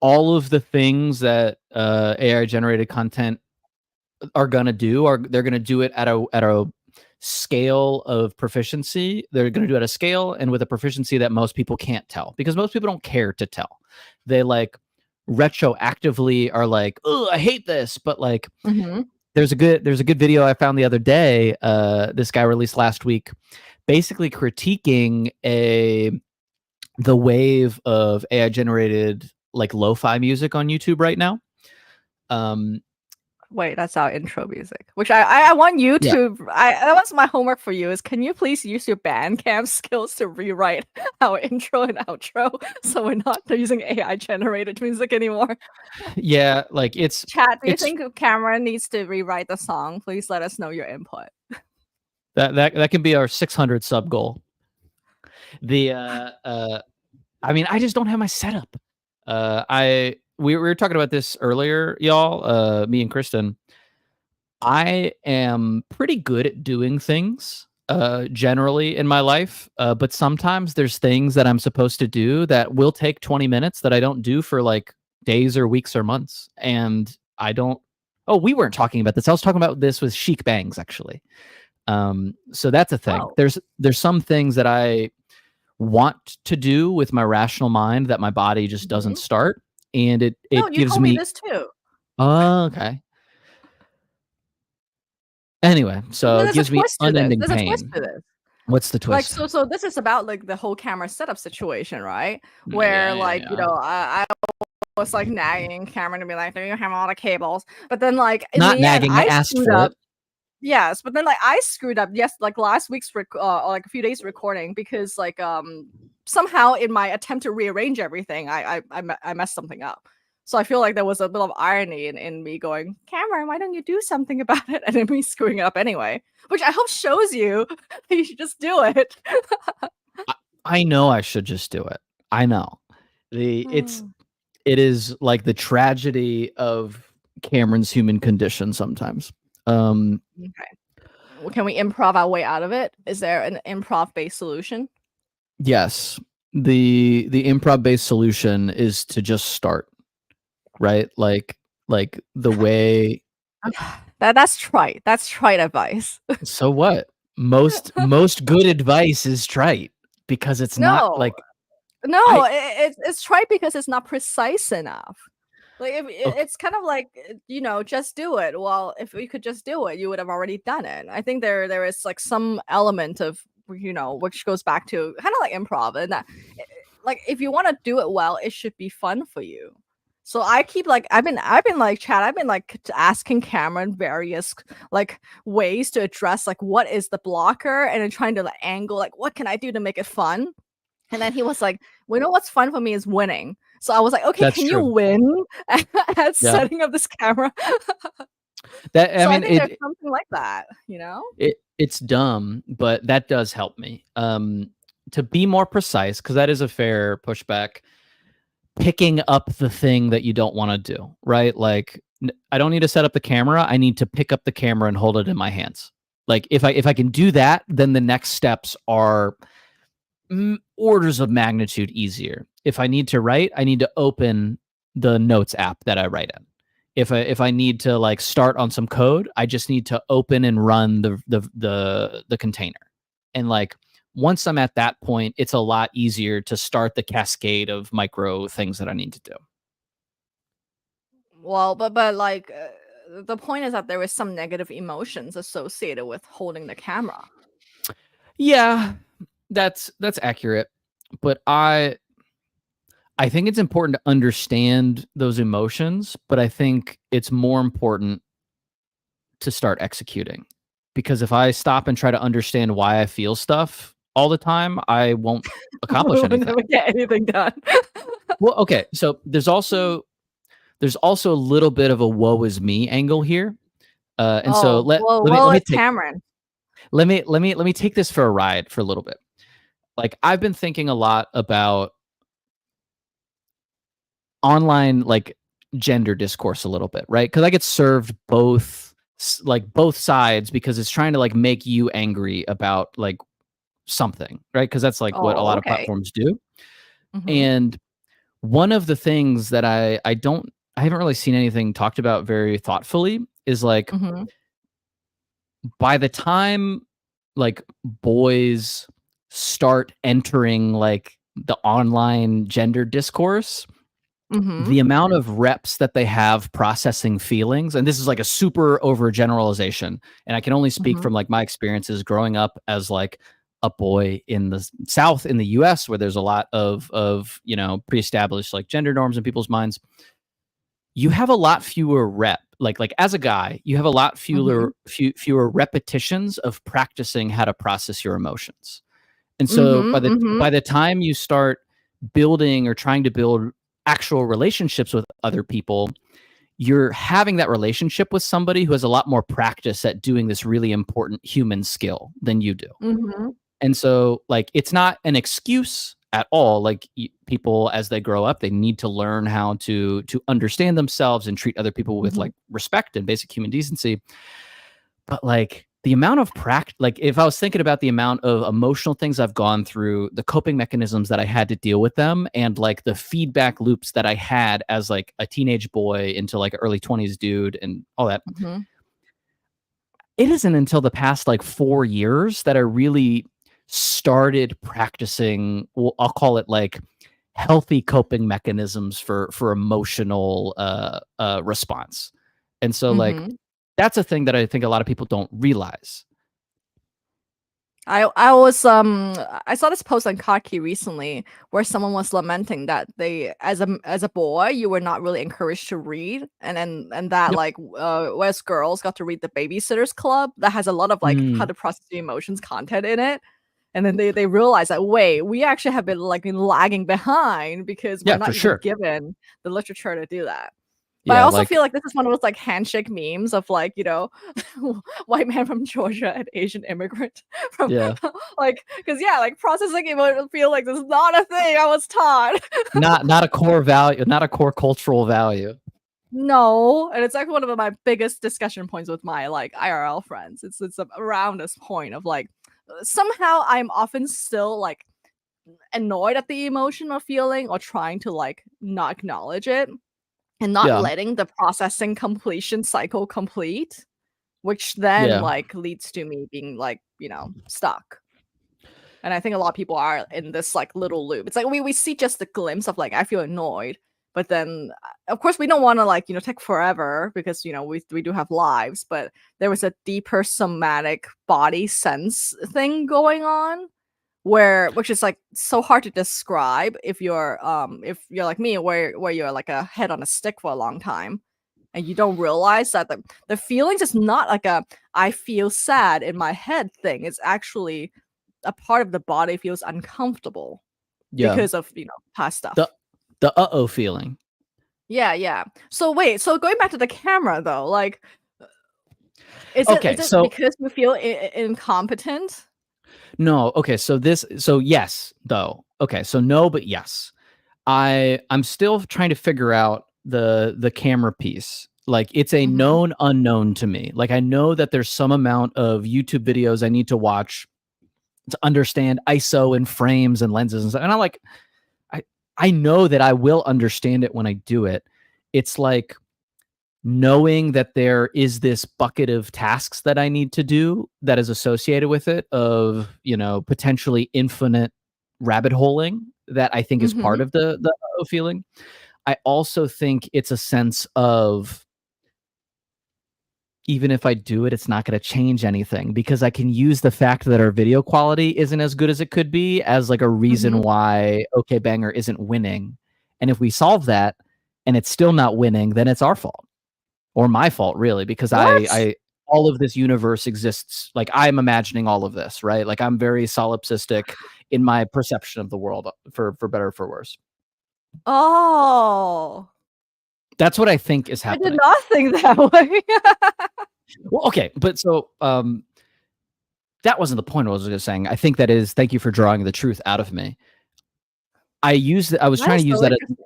all of the things that AI generated content are gonna do are they're gonna do it at a scale of proficiency. They're gonna do it at a scale and with a proficiency that most people can't tell because most people don't care to tell. They like retroactively are like, oh, I hate this, but like Mhm. there's a good video I found the other day. This guy released last week, basically critiquing a the wave of AI generated like lo-fi music on YouTube right now. Um, Wait, that's our intro music. Which I want you yeah, to. That was my homework for you. Is can you please use your Bandcamp skills to rewrite our intro and outro so we're not using AI generated music anymore? yeah, like Chat, do you it's think Cameron needs to rewrite the song? Please let us know your input. that can be our 600 sub goal. The I mean, I just don't have my setup. I we were talking about this earlier, y'all. Me and Kristen. I am pretty good at doing things generally in my life, but sometimes there's things that I'm supposed to do that will take 20 minutes that I don't do for like days or weeks or months, and I don't. Oh, we weren't talking about this. I was talking about this with Chic Bangs actually. So that's a thing. Oh. There's some things that I want to do with my rational mind that my body just doesn't Mhm. start, and it No, it you gives told me me. this too. Oh, okay. Anyway, so it There's a gives me twist to this. unending There's a twist pain. to this. What's the Like twist? so this is about like the whole camera setup situation, right? Where Yeah, yeah, like, yeah. I was like nagging Cameron to be like, "Do you have all the cables?" But then like in Not the end, nagging, I I asked screwed for up. it. Yes, but then like I screwed up. Yes, like last week's like a few days recording because like somehow in my attempt to rearrange everything, I messed something up. So I feel like there was a bit of irony in me going, Cameron, why don't you do something about it? And then me screwing it up anyway, which I hope shows you you should just do it. I know I should just do it. I know. It is like the tragedy of Cameron's human condition sometimes. Okay. Well, can we improv our way out of it? Is there an improv-based solution? Yes. The improv based solution is to just start, right? Like the way That's trite. That's trite advice. so what? Most good advice is trite because it's not No, like no, I it's trite because it's not precise enough. Like, if okay, it's kind of like, just do it. Well, if we could just do it, you would have already done it. I think there is, like, some element of, which goes back to kinda like improv, and that, like, if you wanna do it well, it should be fun for you. So I keep, like, I've been, like, Chad, I've been, like, asking Cameron various, like, ways to address, like, what is the blocker, and then trying to, like, angle, like, what can I do to make it fun? And then he was like, "Well, you know what's fun for me is winning." So I was like, "Okay, that's can you true. win at Yeah. setting up this camera?" That I So I mean think there's something like that, you know? it's dumb, but that does help me. To be more precise, because that is a fair pushback. Picking up the thing that you don't want to do, right? Like I don't need to set up the camera. I need to pick up the camera and hold it in my hands. Like if I can do that, then the next steps are orders of magnitude easier. If I need to write, I need to open the notes app that I write in. If I need to like start on some code, I just need to open and run the container. And like once I'm at that point, it's a lot easier to start the cascade of micro things that I need to do. Well, like, the point is that there is some negative emotions associated with holding the camera. Yeah, that's accurate. But I think it's important to understand those emotions, but I think it's more important to start executing. Because if I stop and try to understand why I feel stuff all the time, I won't accomplish We'll anything. never get anything done. Well, okay, so there's also a little bit of a woe is me angle here. And so Oh, let well, let me let me it's take Cameron. let me take this for a ride for a little bit. Like I've been thinking a lot about online like gender discourse a little bit, right? Because I get served both sides because it's trying to like make you angry about like something, right? Because that's like what a Oh, lot of okay. platforms do. Mhm, And one of the things that I haven't really seen anything talked about very thoughtfully is like mhm, by the time like boys start entering like the online gender discourse, mhm, the amount of reps that they have processing feelings, and this is like a super overgeneralization, and I can only speak mhm, from like my experiences growing up as like a boy in the South in the US where there's a lot of pre-established like gender norms in people's minds. You have a lot fewer like as a guy, you have a lot mhm, fewer repetitions of practicing how to process your emotions. And so mhm, by the mhm, by the time you start building or trying to build actual relationships with other people, you're having that relationship with somebody who has a lot more practice at doing this really important human skill than you do. mhm, And so like it's not an excuse at all. Like people as they grow up, they need to learn how to understand themselves and treat other people with mhm, like respect and basic human decency. But like the amount of practice, like if I was thinking about the amount of emotional things I've gone through, the coping mechanisms that I had to deal with them, and like the feedback loops that I had as like a teenage boy into like early 20s dude and all that, mhm. it isn't until the past like 4 years that I really started practicing, well, I'll call it like healthy coping mechanisms for emotional response. And so like Mhm. that's a thing that I think a lot of people don't realize. I was I saw this post on Kaki recently where someone was lamenting that they, as a boy, you were not really encouraged to read, and that, Yep. like, whereas girls got to read the Babysitters Club that has a lot of like how Mm. to process the emotions content in it. And then they realize that, wait, we actually have been, like, lagging behind because we're Yeah, for not even sure. given the literature to do that. But I Yeah, also like feel like this is one of those, like, handshake memes of, like, white man from Georgia and Asian immigrant from, yeah, like, because yeah, like, processing emotional feelings is not a thing I was taught. not a core value, not a core cultural value. No, and it's like one of my biggest discussion points with my like IRL friends. It's around this point of like somehow I'm often still like annoyed at the emotion or feeling or trying to like not acknowledge it and not Yeah. letting the processing completion cycle complete, which then Yeah. like leads to me being like, you know, stuck. And I think a lot of people are in this like little loop. It's like we see just the glimpse of like I feel annoyed, but then of course we don't want to like, you know, take forever because you know we do have lives, but there was a deeper somatic body sense thing going on where which is like so hard to describe if you're like me where you're like a head on a stick for a long time and you don't realize that the feelings is not like a I feel sad in my head thing. It's actually a part of the body feels uncomfortable Yeah. because of, you know, past The stuff. the uh-oh feeling. Yeah, yeah. So wait, so going back to the camera though, like Okay, is it so because you feel incompetent? no, okay, so yes, though. Okay, so no, but yes. I'm still trying to figure out the camera piece. Like it's a Mhm. known unknown to me. Like I know that there's some amount of YouTube videos I need to watch to understand ISO and frames and lenses and stuff. And I I know that I will understand it when I do it. It's like knowing that there is this bucket of tasks that I need to do that is associated with it of, you know, potentially infinite rabbit holing that I think is part Mhm. of the feeling. I also think it's a sense of even if I do it, it's not going to change anything because I can use the fact that our video quality isn't as good as it could be as like a reason Mhm. why OK Banger isn't winning. And if we solve that and it's still not winning, then it's our fault or my fault really because What? I all of this universe exists like I'm imagining all of this, right? Like I'm very solipsistic in my perception of the world for better or for worse. Oh. That's what I think is I did happening. not think that way. Well, okay, but so that wasn't the point I was just saying. I think that is thank you for drawing the truth out of me. I was That trying is to use so that interesting.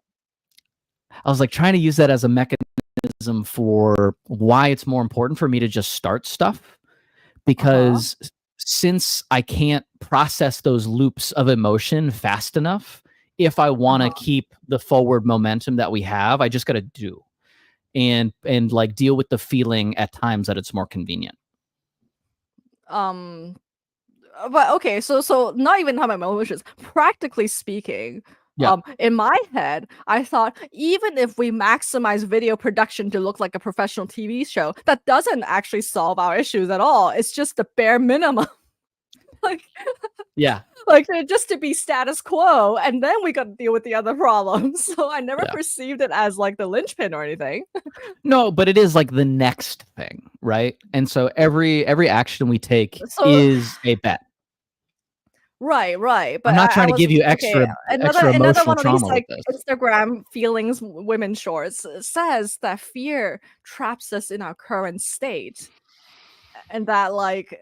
I was like trying to use that as a mechanism for why it's more important for me to just start stuff Uh-huh. because since I can't process those loops of emotion fast enough, if I want to Uh-huh. keep the forward momentum that we have, I just got to do and like deal with the feeling at times that it's more convenient. Um but okay, so not even how my emotions. Practically speaking, Yeah. in my head, I thought even if we maximize video production to look like a professional TV show, that doesn't actually solve our issues at all. It's just the bare minimum. like Yeah. just to be status quo, and then we got to deal with the other problems. So I never Yeah. perceived it as like the linchpin or anything. No, but it is like the next thing, right? And so every action we take So is a bet. right, right. I'm But not I trying to was give you okay. extra Another emotional one of these trauma with like this. Instagram feelings women shorts says that fear traps us in our current state, and that like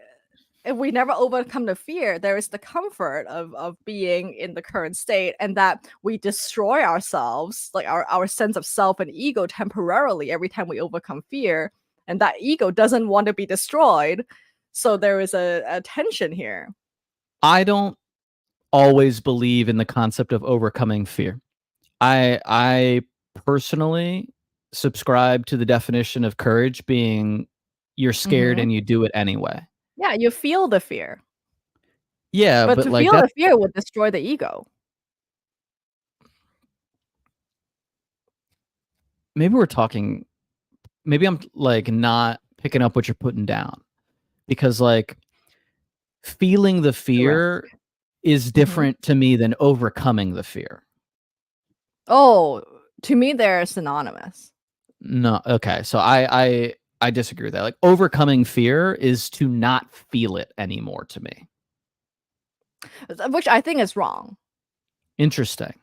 if we never overcome the fear, there is the comfort of being in the current state, and that we destroy ourselves, like our sense of self and ego temporarily every time we overcome fear, and that ego doesn't want to be destroyed. So there is a tension here. I don't always believe in the concept of overcoming fear. I personally subscribe to the definition of courage being you're scared Mhm. and you do it anyway. Yeah, you feel the fear. Yeah, But but to like feel that the fear would destroy the ego. maybe we're talking maybe I'm like not picking up what you're putting down because like feeling the The fear risk. is Mhm. different to me than overcoming the fear. Oh, to me, they're synonymous, No, okay. So I disagree with that. Like overcoming fear is to not feel it anymore to me. which I think is wrong. Interesting.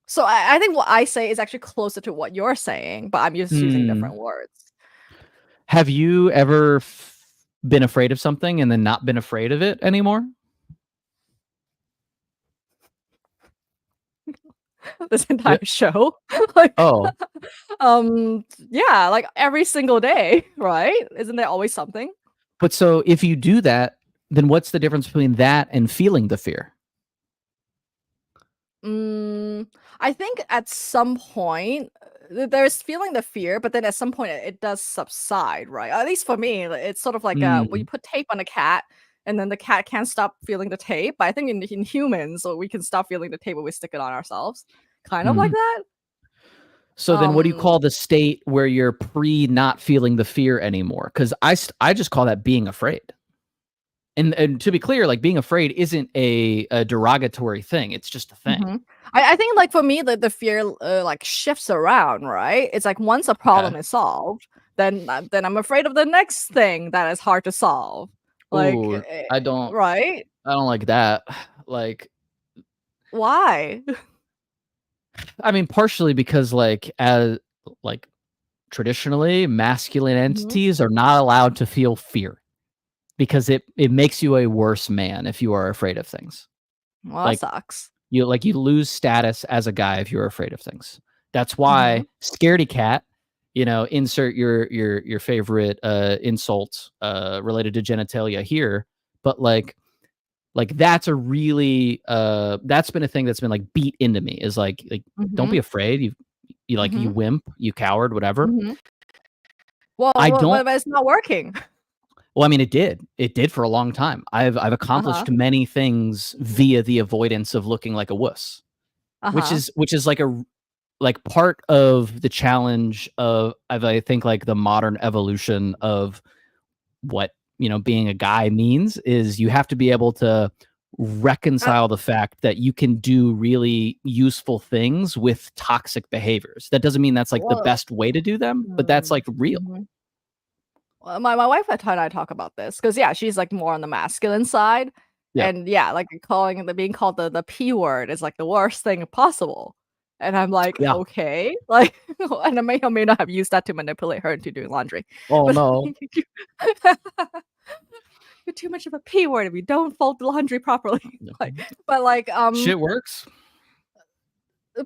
So I think what I say is actually closer to what you're saying, but I'm just using Hmm. different words. Have you ever been afraid of something and then not been afraid of it anymore? this Yeah. entire show. Like, Oh, yeah, like every single day, right? Isn't there always something? but so if you do that, then what's the difference between that and feeling the fear? Mm, I think at some point there's feeling the fear, but then at some point it does subside, right? At least for me, it's sort of like when you Mm, put tape on a cat, and then the cat can't stop feeling the tape. But I think in humans, so we can stop feeling the tape when we stick it on ourselves, kind of like mhm. that. So then what do you Um, call the state where you're pre not feeling the fear anymore? Because I just call that being afraid. And to be clear, like being afraid isn't a derogatory thing. It's just a thing. mhm. I think like for me, the fear like shifts around, right? It's like once a Okay. problem is solved, then I'm afraid of the next thing that is hard to solve. Like, Ooh, I don't right? I don't like that. Like, Why? I mean, partially because like traditionally masculine Mhm. entities are not allowed to feel fear because it makes you a worse man if you are afraid of things. Well, that Like sucks. you lose status as a guy if you're afraid of things. That's why Mhm. scaredy cat, insert your favorite insult related to genitalia here, but like that's a really that's been a thing that's been like beat into me is like don't be Mhm. afraid. You like you Mhm. wimp, you coward, whatever. Mhm. Well, I well, don't but it's not working. Well, I mean, it did. It did for a long time. I've Uh-huh. accomplished many things via the avoidance of looking like a wuss, Uh-huh. which is like part of the challenge of I think like the modern evolution of what being a guy means is you have to be able to Uh, reconcile the fact that you can do really useful things with toxic behaviors. That doesn't mean that's like the well, best way to do them, but that's mm, like real. mhm. Well, my wife and I talk about this because yeah, she's like more on the masculine side, Yeah. and yeah, like calling the being called the p word is like the worst thing possible, and I'm like, Yeah. okay, like, and I may or may not have used that to manipulate her into doing laundry, Oh but no. you're too much of a p word if you don't fold the laundry properly, No. like, but like Shit works.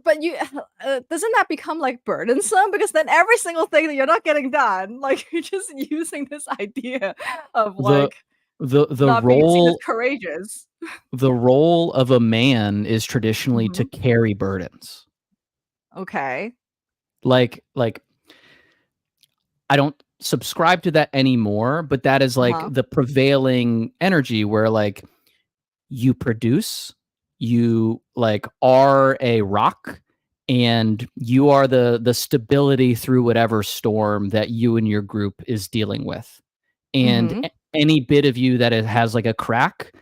but you doesn't that become, like, burdensome? Because then every single thing that you're not getting done, like, you're just using this idea of, The like, the not being seen as role courageous. the role of a man is traditionally to Mhm. carry burdens. Okay. Like I don't subscribe to that anymore, but that is like Uh-huh. the prevailing energy where like you produce, you like are a rock and you are the stability through whatever storm that you and your group is dealing with. And Mhm. any bit of you that it has like a crack,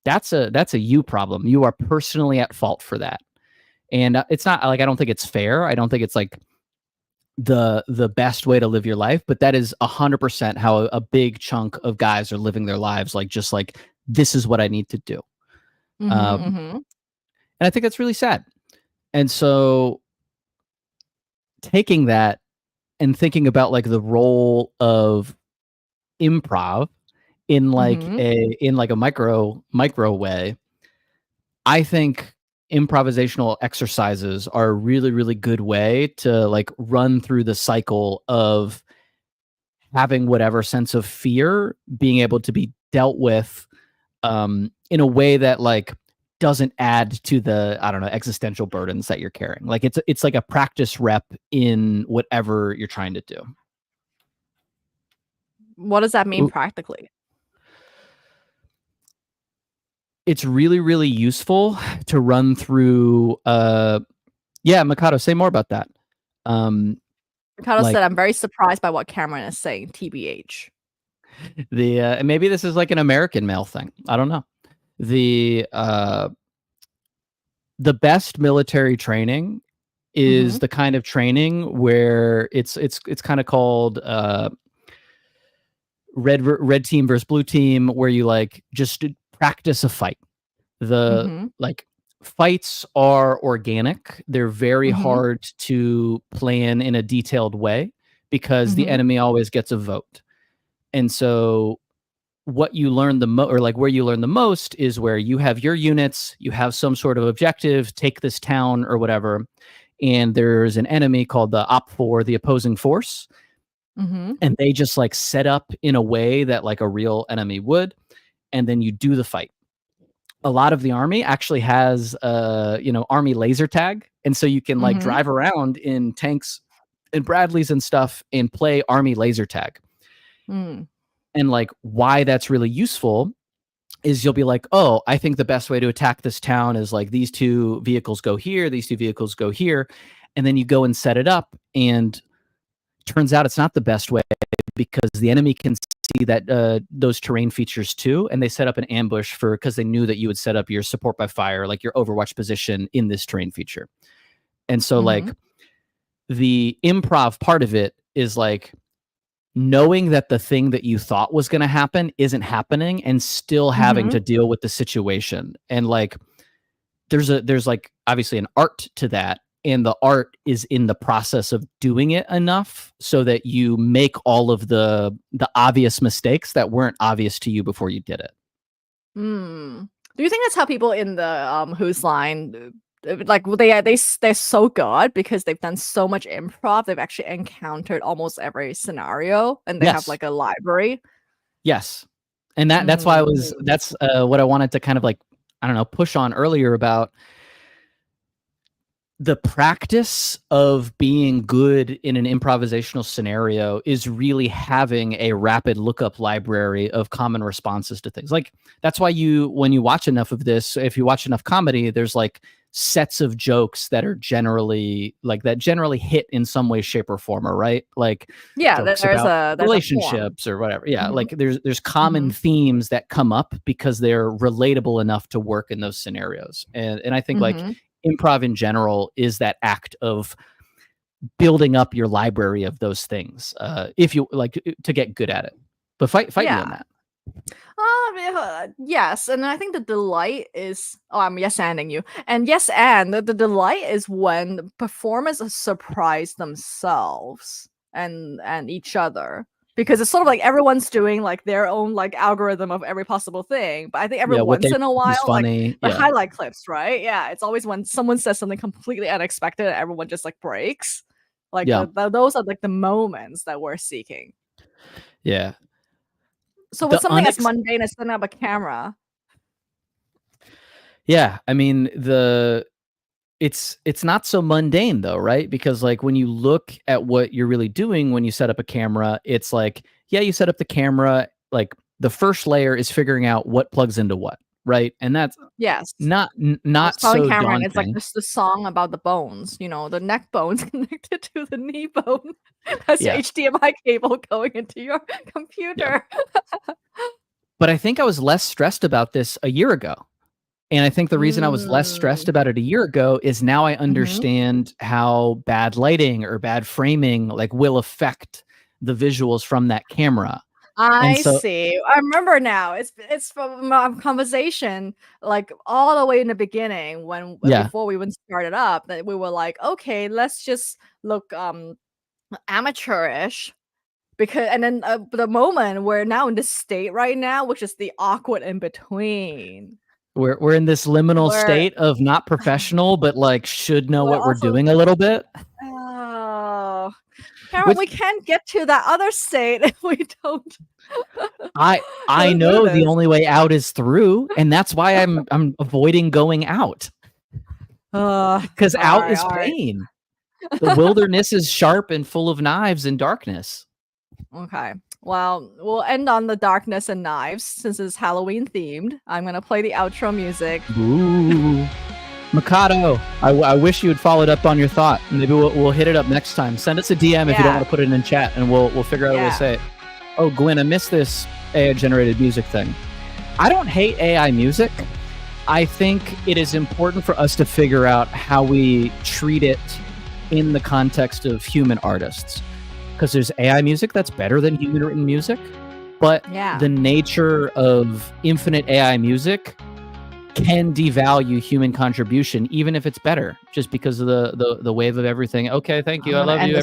that's a you problem. You are personally at fault for that. And it's not like I don't think it's fair. I don't think it's like the best way to live your life, but that is 100% how a big chunk of guys are living their lives. Like just like this is what I need to do. Mhm, Um, mhm. and I think that's really sad. And so taking that and thinking about like the role of improv Mhm. in like a micro way, I think improvisational exercises are a really, really good way to like run through the cycle of having whatever sense of fear being able to be dealt with in a way that like doesn't add to the I don't know existential burdens that you're carrying. Like it's like a practice rep in whatever you're trying to do. What does that mean Ooh, practically? it's really really useful to run through. Yeah, Mikado, say more about that. Um, Ricardo said, like "I'm very surprised by what Cameron is saying, TBH." the maybe this is like an American male thing. I don't know. The best military training is Mhm. the kind of training where it's kind of called red team versus blue team, where you like just practice a fight. The Mhm. like fights are organic. They're very Mhm. hard to plan in a detailed way because the Mhm. enemy always gets a vote. And so what you learn or like where you learn the most is where you have your units, you have some sort of objective, take this town or whatever, and there's an enemy called the Op4, the opposing force, Mm-hmm. and they just like set up in a way that like a real enemy would, and then you do the fight. A lot of the army actually has army laser tag, and so you can like Mm-hmm. drive around in tanks and Bradleys and stuff and play army laser tag. Mm. And like why that's really useful is you'll be like, oh, I think the best way to attack this town is like these two vehicles go here, these two vehicles go here, and then you go and set it up, and turns out it's not the best way because the enemy can see that those terrain features too, and they set up an ambush because they knew that you would set up your support by fire, like your Overwatch position in this terrain feature. And so like the improv part of it is like knowing that the thing that you thought was going to happen isn't happening and still having to deal with the situation. And like there's like obviously an art to that, and the art is in the process of doing it enough so that you make all of the obvious mistakes that weren't obvious to you before you did it. Do you think that's how people in the Whose Line, like they're so good because they've done so much improv, they've actually encountered almost every scenario, and they have like a library? Yes. And that's why that's what I wanted to kind of like, I don't know, push on earlier about the practice of being good in an improvisational scenario is really having a rapid lookup library of common responses to things. Like that's why when you watch enough of this, if you watch enough comedy, there's like sets of jokes that are generally hit in some way, shape, or form, right? Like jokes about relationships or whatever. Yeah, like there's common themes that come up because they're relatable enough to work in those scenarios. And I think like improv in general is that act of building up your library of those things, if you like to get good at it. But fight me on that. Yes, and I think the delight is I'm yes-anding you. And the delight is when performers surprise themselves and each other. Because it's sort of like everyone's doing like their own like algorithm of every possible thing. But I think every once in a while, funny. Like the highlight clips, right? Yeah, it's always when someone says something completely unexpected and everyone just like breaks. Like those are like the moments that we're seeking. Yeah. So with something as mundane as setting up a camera. Yeah, I mean it's not so mundane though, right? Because like when you look at what you're really doing when you set up a camera, it's like, yeah, you set up the camera, like the first layer is figuring out what plugs into what, right? And that's not so camera, daunting. and it's like the song about the bones, the neck bones connected to the knee bone. That's your HDMI cable going into your computer. Yeah. But I think I was less stressed about this a year ago. And I think the reason I was less stressed about it a year ago is now I understand how bad lighting or bad framing like will affect the visuals from that camera. I see. I remember now. It's from a conversation like all the way in the beginning before we even started up, that we were like, okay, let's just look amateurish. And then the moment we're now in this state right now, which is the awkward in between. We're in this liminal state of not professional, but like should know what we're doing a little bit. Oh, Karen, we can't get to that other state if we don't. I know the only way out is through, and that's why I'm avoiding going out. Because out is pain. The wilderness is sharp and full of knives and darkness. Okay. Well, we'll end on the darkness and knives since it's Halloween themed. I'm gonna play the outro music. Ooh, Mikado, I wish you had followed up on your thought. Maybe we'll hit it up next time. Send us a DM if you don't want to put it in chat, and we'll figure out a way to say it. Oh, Gwen, I missed this AI generated music thing. I don't hate AI music. I think it is important for us to figure out how we treat it in the context of human artists. Because there's AI music that's better than human written music, but the nature of infinite AI music can devalue human contribution, even if it's better, just because of the wave of everything. Okay, thank you. I love you.